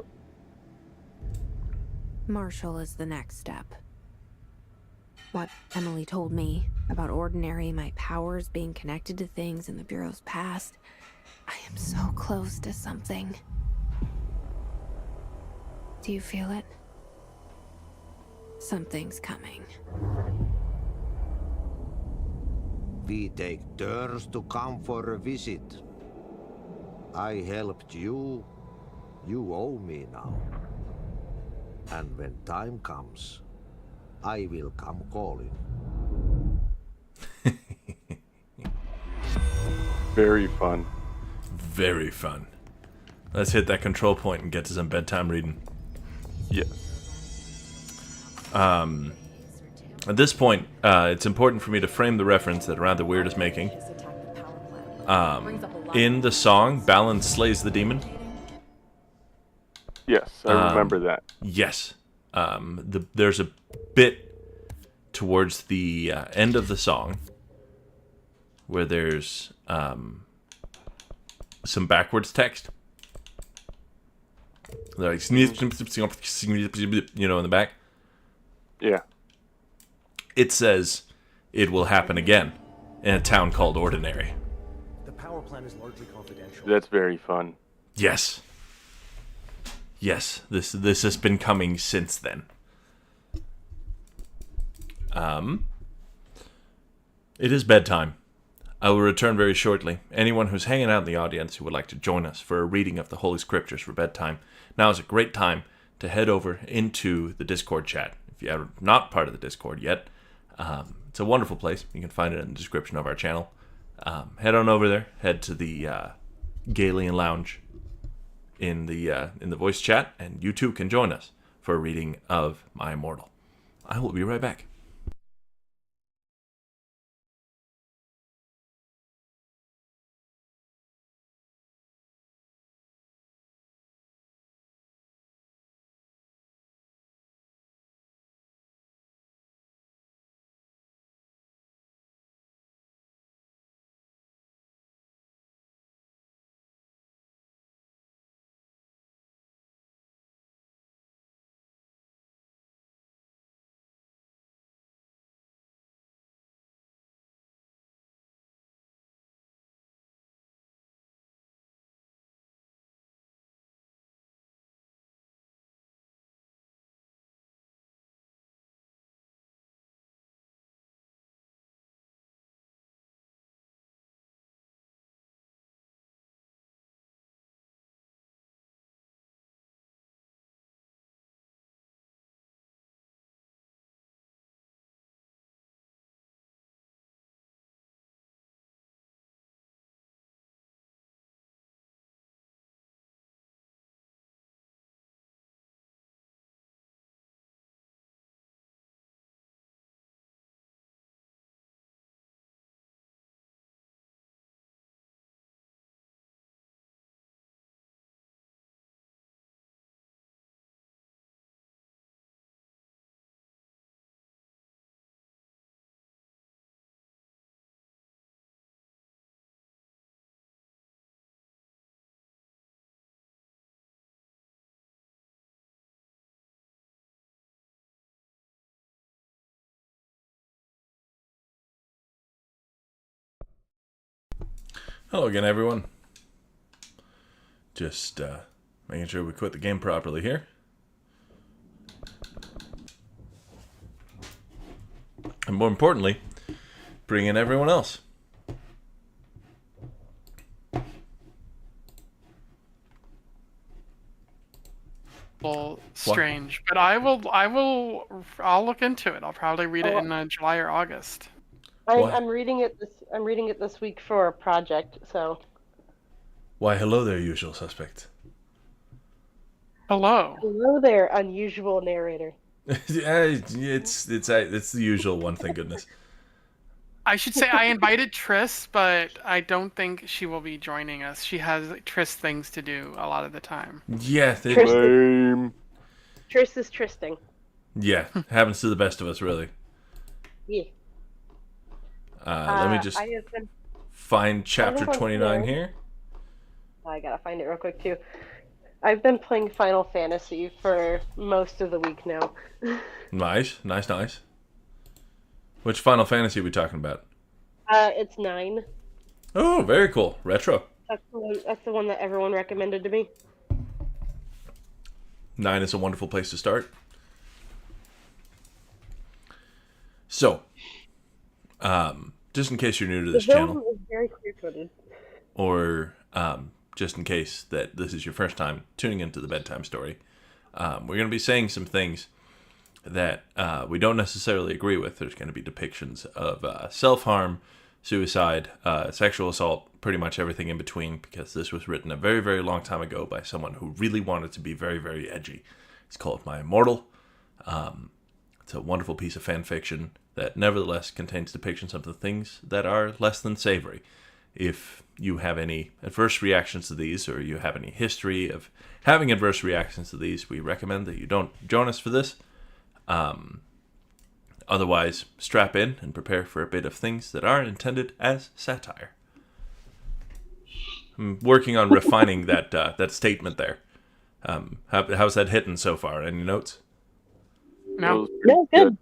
Marshall is the next step. What Emily told me about Ordinary, my powers being connected to things in the Bureau's past. I am so close to something. Do you feel it? Something's coming. We take turns to come for a visit. I helped you. You owe me now. And when time comes, I will come calling. Very fun. Very fun. Let's hit that control point and get to some bedtime reading. Yes. At this point, it's important for me to frame the reference that Around the Weird is making. In the song, Balin slays the demon. Yes, I remember that. Yes. There's a bit towards the end of the song where there's some backwards text. Like, you know, in the back. Yeah. It says, "It will happen again," in a town called Ordinary. The power plant is largely confidential. That's very fun. Yes. Yes, this has been coming since then. It is bedtime. I will return very shortly. Anyone who's hanging out in the audience who would like to join us for a reading of the Holy Scriptures for bedtime, now is a great time to head over into the Discord chat. If you are not part of the Discord yet, it's a wonderful place. You can find it in the description of our channel. Head on over there. Head to the Galian Lounge in the voice chat, and you too can join us for a reading of My Immortal. I will be right back. Hello again, everyone. Just making sure we quit the game properly here. And more importantly, bring in everyone else. Strange, but I'll look into it. I'll probably read it in July or August. I'm reading it this week for a project, so. Why, hello there, usual suspect. Hello. Hello there, unusual narrator. it's the usual one, thank goodness. I should say I invited Triss, but I don't think she will be joining us. She has Triss things to do a lot of the time. Yeah, Triss is tristing. Yeah, happens to the best of us, really. Yeah. Let me just find chapter 29 here. I gotta find it real quick, too. I've been playing Final Fantasy for most of the week now. Nice. Which Final Fantasy are we talking about? It's 9. Oh, very cool. Retro. That's the one that everyone recommended to me. 9 is a wonderful place to start. So, just in case you're new to this channel, is very clear-coded. or just in case that this is your first time tuning into the bedtime story, we're going to be saying some things that we don't necessarily agree with. There's going to be depictions of self-harm, suicide, sexual assault, pretty much everything in between, because this was written a very, very long time ago by someone who really wanted to be very, very edgy. It's called My Immortal. It's a wonderful piece of fan fiction that nevertheless contains depictions of the things that are less than savory. If you have any adverse reactions to these, or you have any history of having adverse reactions to these, we recommend that you don't join us for this. Otherwise, strap in and prepare for a bit of things that are intended as satire. I'm working on refining that statement there. How's that hitting so far? Any notes? No. Good.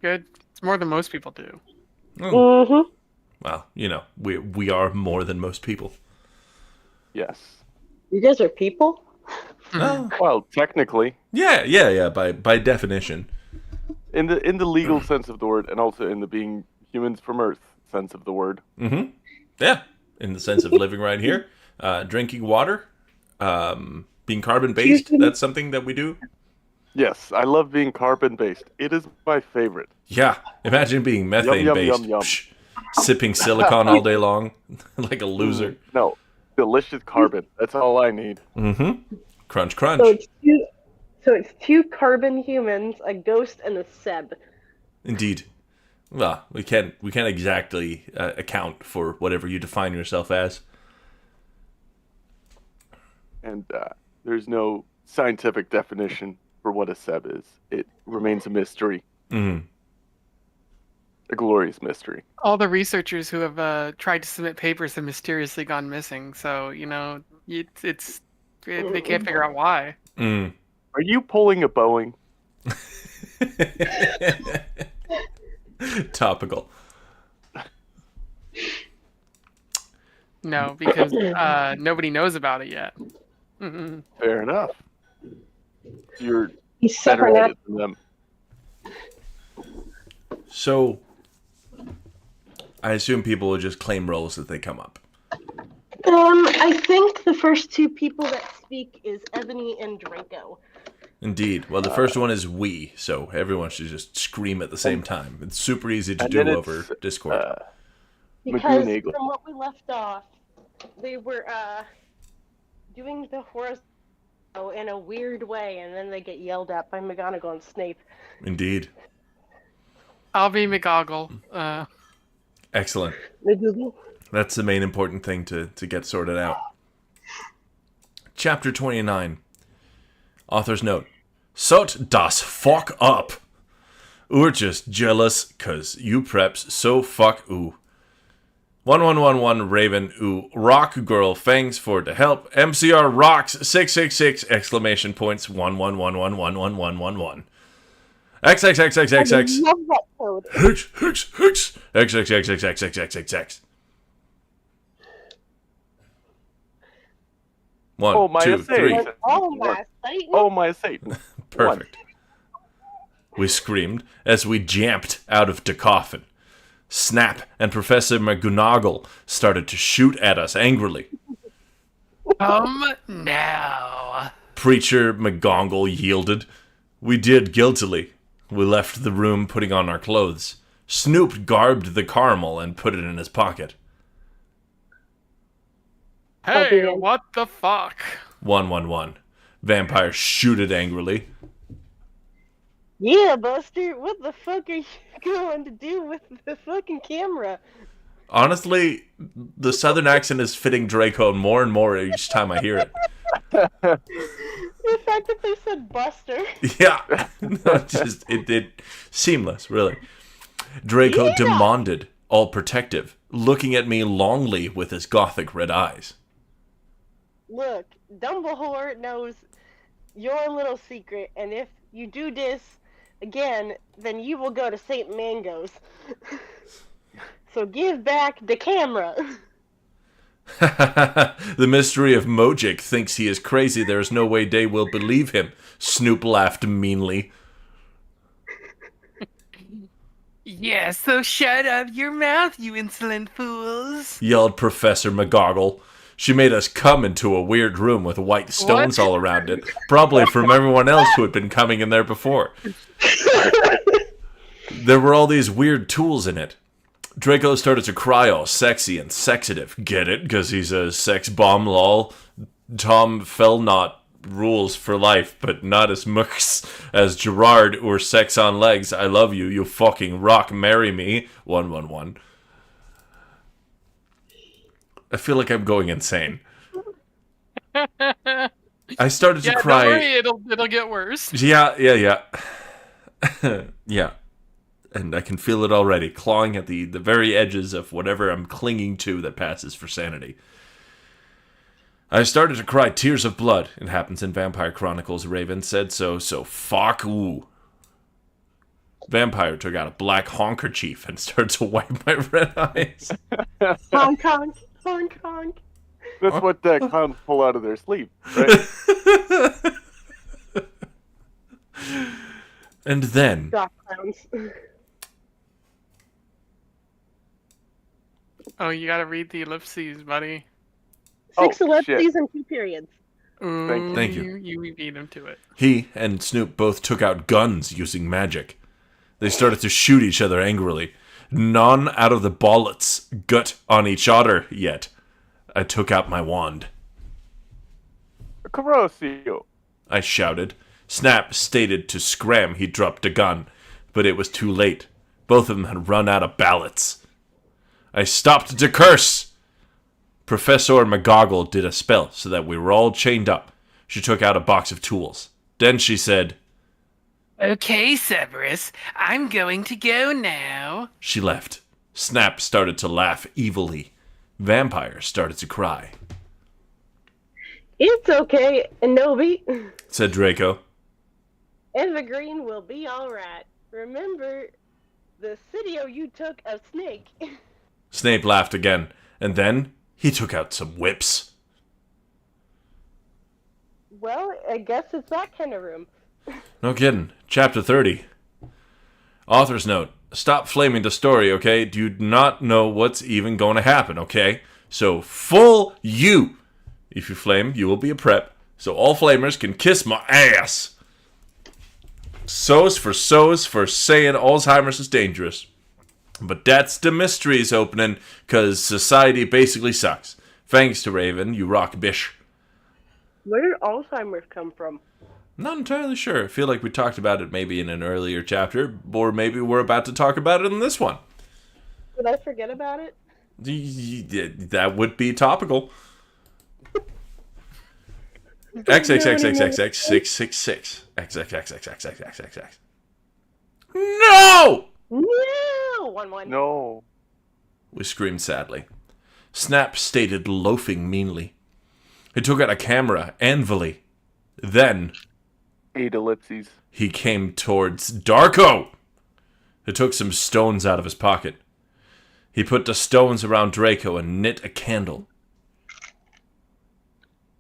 Good. It's more than most people do. Mm-hmm. Well, we are more than most people. Yes. You guys are people? Well, technically. Yeah. By definition. In the legal sense of the word, and also in the being humans from Earth sense of the word. Mm-hmm. Yeah, in the sense of living right here, drinking water, being carbon-based. That's something that we do. Yes, I love being carbon-based. It is my favorite. Yeah, imagine being Yum, yum, methane-based. yum, yum. Psh, sipping silicon all day long like a loser. No, delicious carbon. That's all I need. Mm-hmm. Crunch, crunch. So it's two carbon humans, a ghost, and a Seb. Indeed. Well, we can't exactly account for whatever you define yourself as. And there's no scientific definition for what a Seb is. It remains a mystery. Mm-hmm. A glorious mystery. All the researchers who have tried to submit papers have mysteriously gone missing. So they can't figure out why. Mm. Are you pulling a Boeing? Topical. No, because nobody knows about it yet. Mm-mm. Fair enough. You're He's better at it than them. So, I assume people will just claim roles as they come up. I think the first two people that speak is Ebony and Draco. Indeed. Well, the first one is we, so everyone should just scream at the same time. It's super easy to do over Discord. Because from what we left off, they were doing the horizontal in a weird way, and then they get yelled at by McGonagall and Snape. Indeed. I'll be McGoggle. Excellent. McGoogle? That's the main important thing to get sorted out. Chapter 29. Author's note. Sot das fuck up. We're just jealous cause you preps so fuck ooh. 1111 Raven ooh. Rock girl thanks for the help. MCR rocks 666 exclamation points 1111111111. XXXXXX. I love that code. XXXXXXXXXX. One, oh, my 2, 3. Oh my Satan. Oh my Satan. Perfect. We screamed as we jamped out of the coffin. Snap and Professor McGonagall started to shoot at us angrily. Now. Preacher McGonagall yielded. We did guiltily. We left the room putting on our clothes. Snoop garbed the caramel and put it in his pocket. Hey, what the fuck? 111. Vampire shooted angrily. Yeah, Buster, what the fuck are you going to do with the fucking camera? Honestly, the southern accent is fitting Draco more and more each time I hear it. The fact that they said Buster. Yeah. No, just it seamless, really. Draco demanded, all protective, looking at me longly with his gothic red eyes. Look, Dumbledore knows your little secret, and if you do this again, then you will go to St. Mango's. So give back the camera. The mystery of Mojic thinks he is crazy. There is no way they will believe him. Snoop laughed meanly. Yeah, so shut up your mouth, you insolent fools. Yelled Professor McGoggle. She made us come into a weird room with white stones all around it. Probably from everyone else who had been coming in there before. There were all these weird tools in it. Draco started to cry all sexy and sexative. Get it? Because he's a sex bomb, lol. Tom Felnot rules for life, but not as much as Gerard or Sex on Legs. I love you, you fucking rock, marry me. 111. I feel like I'm going insane. I started to cry. Don't worry, it'll get worse. Yeah. Yeah. And I can feel it already, clawing at the very edges of whatever I'm clinging to that passes for sanity. I started to cry tears of blood. It happens in Vampire Chronicles. Raven said so fuck ooh. Vampire took out a black handkerchief and started to wipe my red eyes. Honk, honk, honk, honk. That's what clowns pull out of their sleeve, right? And then... Doc clowns. Oh, you gotta read the ellipses, buddy. 6 Oh, ellipses shit. and 2 periods. Ooh, Thank you. You beat him to it. He and Snoop both took out guns using magic. They started to shoot each other angrily. None out of the bullets got on each other yet. I took out my wand. Corrosio. I shouted. Snap stated to scram he dropped a gun, but it was too late. Both of them had run out of ballots. I stopped to curse. Professor McGoggle did a spell so that we were all chained up. She took out a box of tools. Then she said, Okay, Severus, I'm going to go now. She left. Snap started to laugh evilly. Vampire started to cry. It's okay, Anobi. Said Draco. Evergreen will be alright. Remember the video you took of Snake. Snape laughed again, and then he took out some whips. Well, I guess it's that kind of room. No kidding. Chapter 30. Author's note. Stop flaming the story, okay? Do you not know what's even going to happen, okay? So, full you. If you flame, you will be a prep. So all flamers can kiss my ass. So's for saying Alzheimer's is dangerous. But that's the mysteries opening, because society basically sucks. Thanks to Raven, you rock bish. Where did Alzheimer's come from? Not entirely sure. I feel like we talked about it maybe in an earlier chapter, or maybe we're about to talk about it in this one. Did I forget about it? That would be topical. XXXXXX666 XXXXXXXX. No! No! 1-1. No. We screamed sadly. Snap stated loafing meanly. He took out a camera angrily. Then 8 ellipses. he came towards Darko. He took some stones out of his pocket. He put the stones around Draco and knit a candle.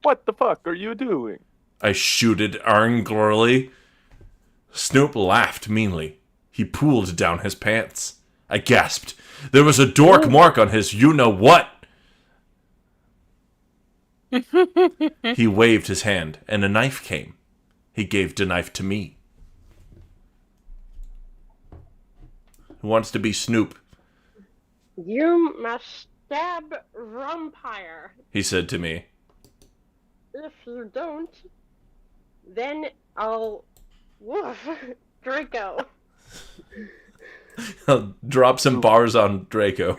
What the fuck are you doing? I shooted angrily. Snoop laughed meanly. He pulled down his pants. I gasped. There was a dork mark on his you-know-what. He waved his hand, and a knife came. He gave the knife to me. Who wants to be Snoop? You must stab Vampire. He said to me. If you don't, then I'll... Woof. Draco. I'll drop some bars on Draco.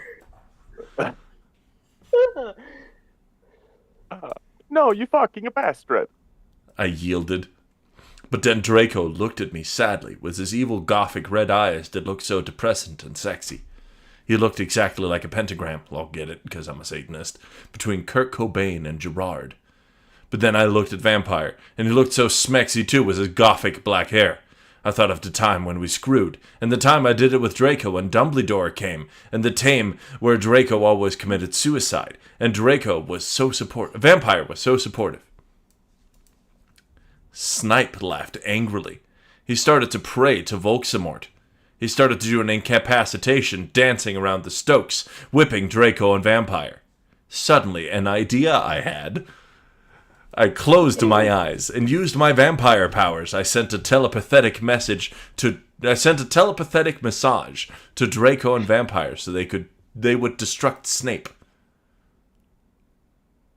No, you fucking a bastard. I yielded. But then Draco looked at me sadly with his evil gothic red eyes that looked so depressant and sexy. He looked exactly like a pentagram, I'll get it, because I'm a Satanist, between Kurt Cobain and Gerard. But then I looked at Vampire, and he looked so smexy too with his gothic black hair. I thought of the time when we screwed, and the time I did it with Draco when Dumbledore came, and the time where Draco always committed suicide, and Draco was so supportive. Vampire was so supportive. Snipe laughed angrily. He started to pray to Volksamort. He started to do an incapacitation, dancing around the Stokes, whipping Draco and Vampire. Suddenly, an idea I had. I closed my eyes and used my vampire powers. I sent a telepathic massage to Draco and Vampire so they would destruct Snape.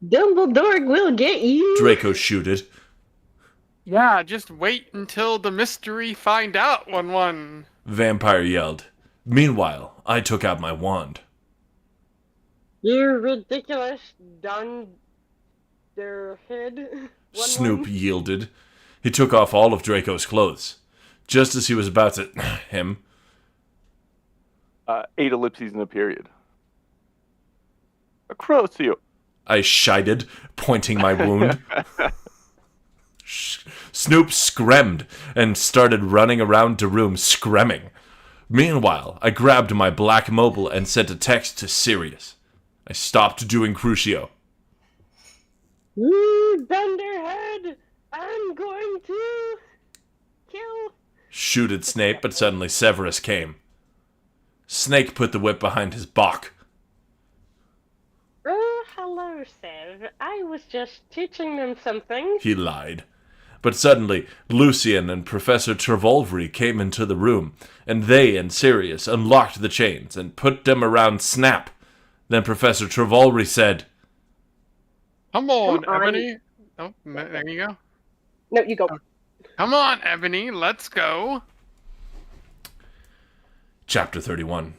Dumbledore will get you. Draco shooted. Yeah, just wait until the mystery find out, 1-1. Vampire yelled. Meanwhile, I took out my wand. You ridiculous head. Snoop yielded. He took off all of Draco's clothes. Just as he was about to... him. 8 ellipses in a period. Across you. I shited, pointing my wound. Snoop screamed and started running around the room screaming. Meanwhile, I grabbed my black mobile and sent a text to Sirius. I stopped doing Crucio. You dunderhead! I'm going to kill... Shooted Snape, but suddenly Severus came. Snake put the whip behind his back. hello, sir. I was just teaching them something. He lied. But suddenly, Lucian and Professor Trevolvery came into the room, and they and Sirius unlocked the chains and put them around Snap. Then Professor Trevolvery said, Come on, Ebony. Oh, there you go. No, you go. Come on, Ebony, let's go. Chapter 31.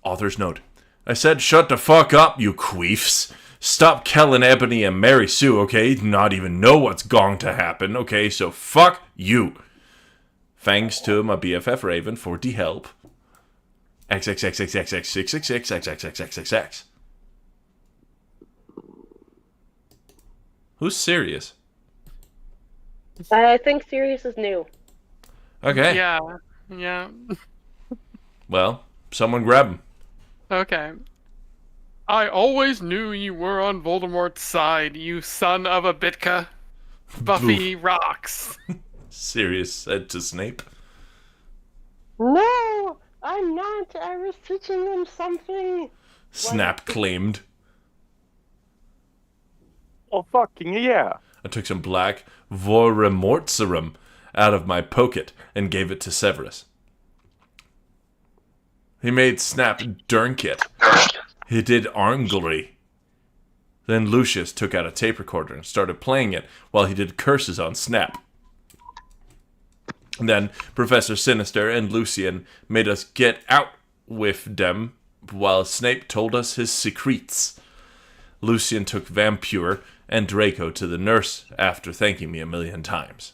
Author's note. I said shut the fuck up, you queefs. Stop killing Ebony and Mary Sue, okay? Not even know what's going to happen, okay? So fuck you. Thanks to my BFF Raven for the help. XXXXXX666XXXXXX. Who's serious? I think Sirius is new. Okay. Yeah. Well, someone grab him. Okay. I always knew you were on Voldemort's side, you son of a Bitka. Buffy rocks. Sirius said to Snape. No, I'm not. I was teaching them something. Snap claimed. Oh, fucking yeah. I took some black Voremortserum out of my pocket and gave it to Severus. He made Snap Durnkit. He did Arnglery. Then Lucius took out a tape recorder and started playing it while he did curses on Snap. Then Professor Sinister and Lucian made us get out with them while Snape told us his secrets. Lucian took Vampire and Draco to the nurse after thanking me 1,000,000 times.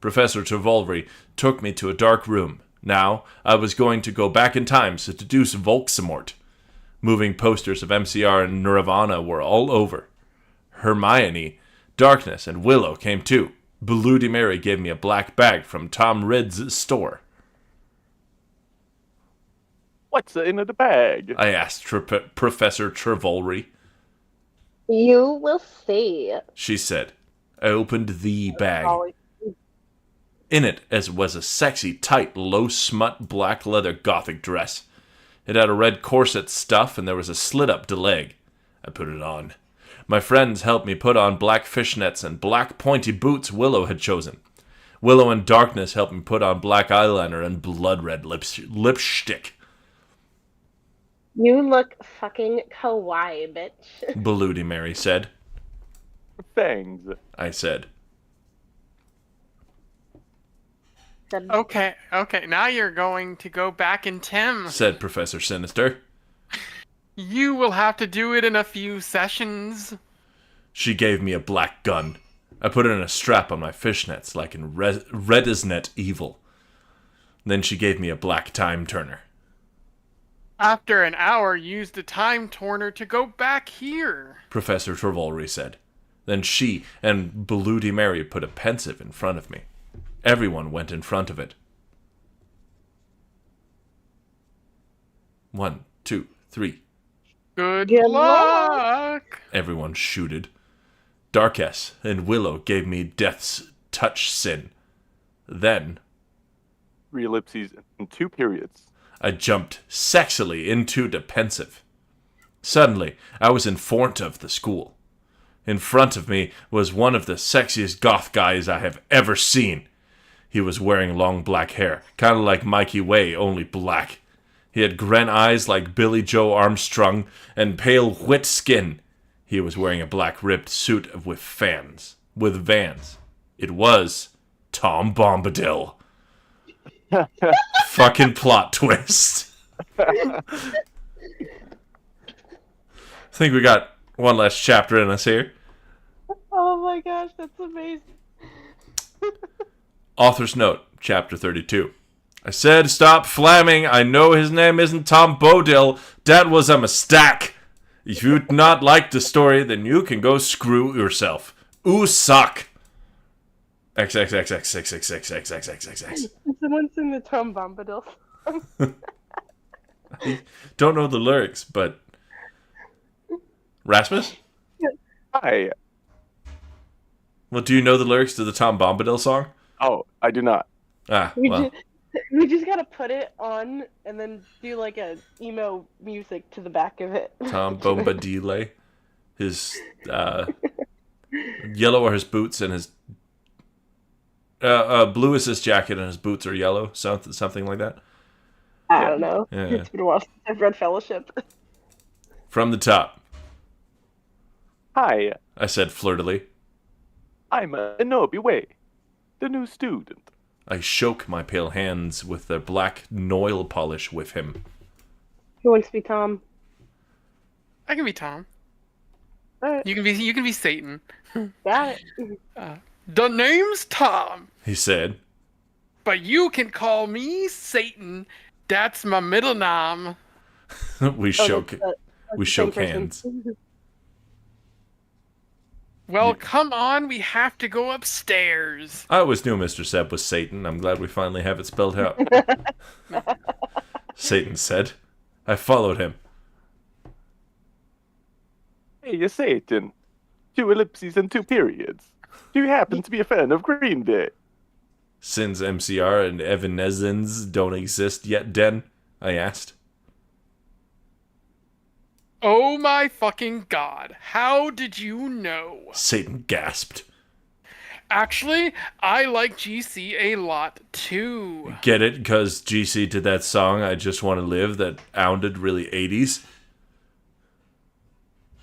Professor Trevolvery took me to a dark room. Now I was going to go back in time to seduce Volksamort. Moving posters of MCR and Nirvana were all over. Hermione, Darkness, and Willow came too. Bloody Mary gave me a black bag from Tom Ridd's store. What's in the bag? I asked Professor Trevolvery. You will see, She said. I opened the bag. In it was a sexy, tight, low-smut black leather gothic dress. It had a red corset stuff, and there was a slit-up to leg. I put it on. My friends helped me put on black fishnets and black pointy boots Willow had chosen. Willow and Darkness helped me put on black eyeliner and blood-red lipstick. You look fucking kawaii, bitch. Bloody Mary said. Thanks. I said. Okay, now you're going to go back in Tim. Said Professor Sinister. You will have to do it in a few sessions. She gave me a black gun. I put it in a strap on my fishnets like in Redisnet Evil. Then she gave me a black time turner. After an hour, use the time turner to go back here. Professor Trevolvery said. Then she and Bloody Mary put a pensive in front of me. Everyone went in front of it. 1, 2, 3. Good luck! Everyone shooted. Darkess and Willow gave me Death's Touch Sin. Then... 3 ellipses and 2 periods. I jumped sexily into the pensive. Suddenly, I was in front of the school. In front of me was one of the sexiest goth guys I have ever seen. He was wearing long black hair, kind of like Mikey Way, only black. He had gren eyes like Billy Joe Armstrong and pale, wet skin. He was wearing a black ribbed suit with Vans. It was Tom Bombadil. Fucking plot twist. I think we got one last chapter in us here. Oh my gosh, that's amazing. Author's note, chapter 32. I said stop flamming. I know his name isn't Tom Bodil. That was a mistake. If you do not like the story, then you can go screw yourself. Ooh, suck. XXXXXXXXXXXX. Someone sing the Tom Bombadil song. I don't know the lyrics, but... Rasmus? Hi. Well, do you know the lyrics to the Tom Bombadil song? Oh, I do not. Ah, well. We just gotta put it on and then do like a emo music to the back of it. Tom Bombadil. His yellow are his boots, and his blue is his jacket, and his boots are yellow. Something like that. I don't know. Yeah. It's been a while since I've read Fellowship. From the top, Hi, I said flirtily. I'm Anobi Way, the new student. I shook my pale hands with their black nail polish with him. Who wants to be Tom? I can be Tom. You can be Satan. Got it. The name's Tom, He said. but you can call me Satan. That's my middle name. We shook. that's We the shook same hands. person. Well, come on, we have to go upstairs. I always knew Mr. Seb was Satan. I'm glad we finally have it spelled out. Satan said. I followed him. Hey, Satan. 2 ellipses and 2 periods. Do you happen to be a fan of Green Day? Since MCR and Evanescence don't exist yet, Den? I asked. Oh my fucking god, how did you know? Satan gasped. Actually, I like GC a lot too. Get it? Because GC did that song, I Just Want to Live, that sounded really 80s?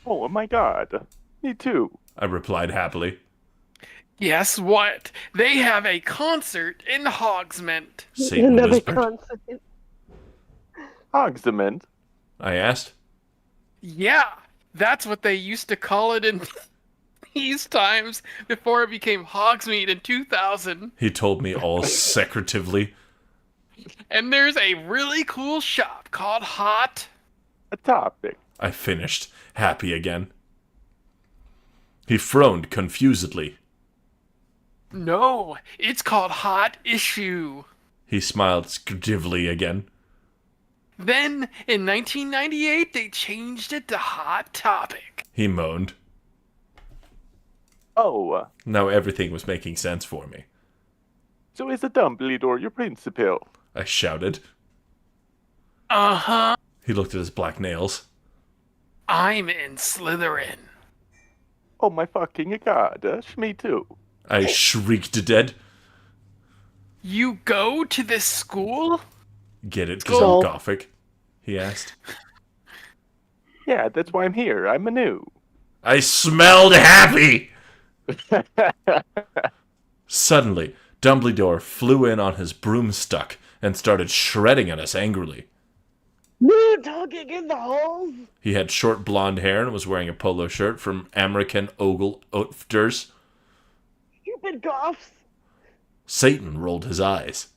Oh my god. Me too. I replied happily. Guess what? They have a concert in Hogsmeade. Satan Another whispered. concert. Hogsmeade? I asked. Yeah, that's what they used to call it in these times before it became Hogsmeade in 2000. He told me all secretively. And there's a really cool shop called Hot. A topic. I finished, happy again. He frowned confusedly. No, it's called Hot Issue. He smiled secretively again. Then, in 1998, they changed it to Hot Topic. He moaned. Oh, Now everything was making sense for me. so is a Dumbledore your principal? I shouted. Uh-huh. He looked at his black nails. I'm in Slytherin. Oh my fucking god, me too. I shrieked dead. You go to this school? Get it, because Cool. I'm gothic? He asked. Yeah, that's why I'm here. I'm a new. I smelled happy! Suddenly, Dumbledore flew in on his broomstick and started shredding at us angrily. No talking in the halls. He had short blonde hair and was wearing a polo shirt from American Ogle Outfitters. Stupid goths. Satan rolled his eyes.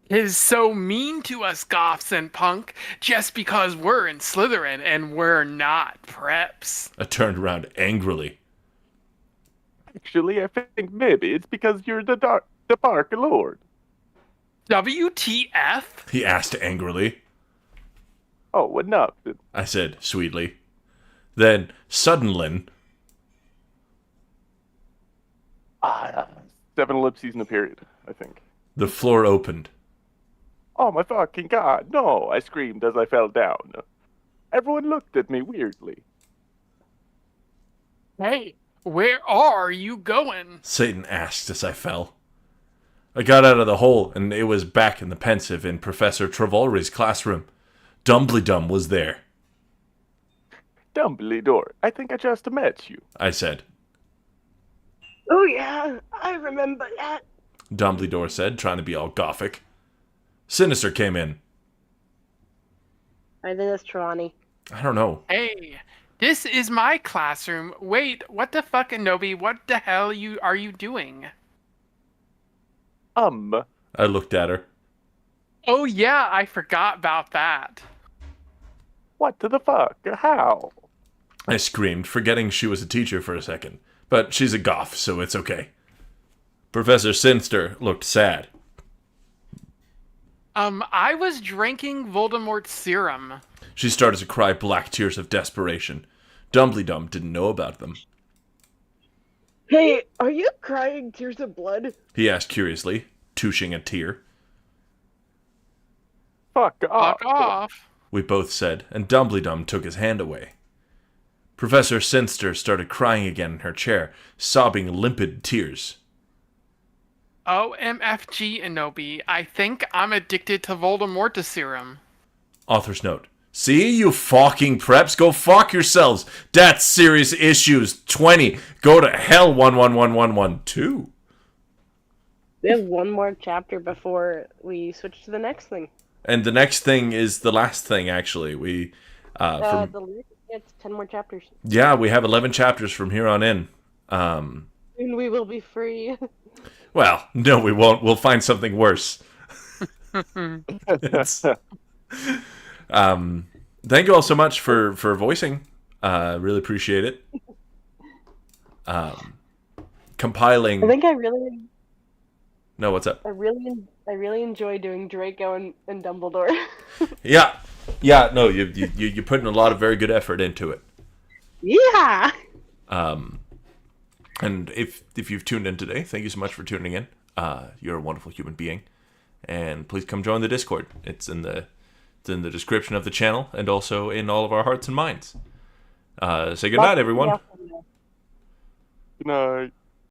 Is so mean to us goths and punk just because we're in Slytherin and we're not preps. I turned around angrily. Actually, I think maybe it's because you're the Dark Lord. WTF? He asked angrily. Oh, enough. I said sweetly. Then, suddenly, 7 ellipses in a period, I think. the floor opened. Oh my fucking god, no! I screamed as I fell down. Everyone looked at me weirdly. Hey, where are you going? Satan asked as I fell. I got out of the hole, and it was back in the pensive in Professor Travolry's classroom. Dumbledum was there. Dumbledore, I think I just met you. I said. Oh yeah, I remember that. Dumbledore said, trying to be all gothic. Sinister came in. I think that's Trelawney. I don't know. Hey, this is my classroom. Wait, what the fuck, Anobi? What the hell are you doing? I looked at her. Oh yeah, I forgot about that. What the fuck? How? I screamed, forgetting she was a teacher for a second. But she's a goth, so it's okay. Professor Sinister looked sad. I was drinking Voldemort's serum. She started to cry black tears of desperation. Dumbledum didn't know about them. Hey, are you crying tears of blood? He asked curiously, touching a tear. Fuck off. Fuck off. we both said, and Dumbledum took his hand away. Professor Sinster started crying again in her chair, sobbing limpid tears. OMFG, Inobi. I think I'm addicted to Voldemortis serum. Author's note. See, you fucking preps, go fuck yourselves. That's serious issues. 20. Go to hell 111112. We have one more chapter before we switch to the next thing. And the next thing is the last thing, actually. We, It's 10 more chapters. yeah, we have 11 chapters from here on in. And we will be free. Well, no, we won't. We'll find something worse. Thank you all so much for voicing. Really appreciate it. Compiling. I think I really. No, what's up? I really enjoy doing Draco and Dumbledore. Yeah. No, you're putting a lot of very good effort into it. Yeah. And if you've tuned in today, thank you so much for tuning in. You're a wonderful human being, and please come join the Discord. It's in the description of the channel and also in all of our hearts and minds. Say good night, everyone. Good night.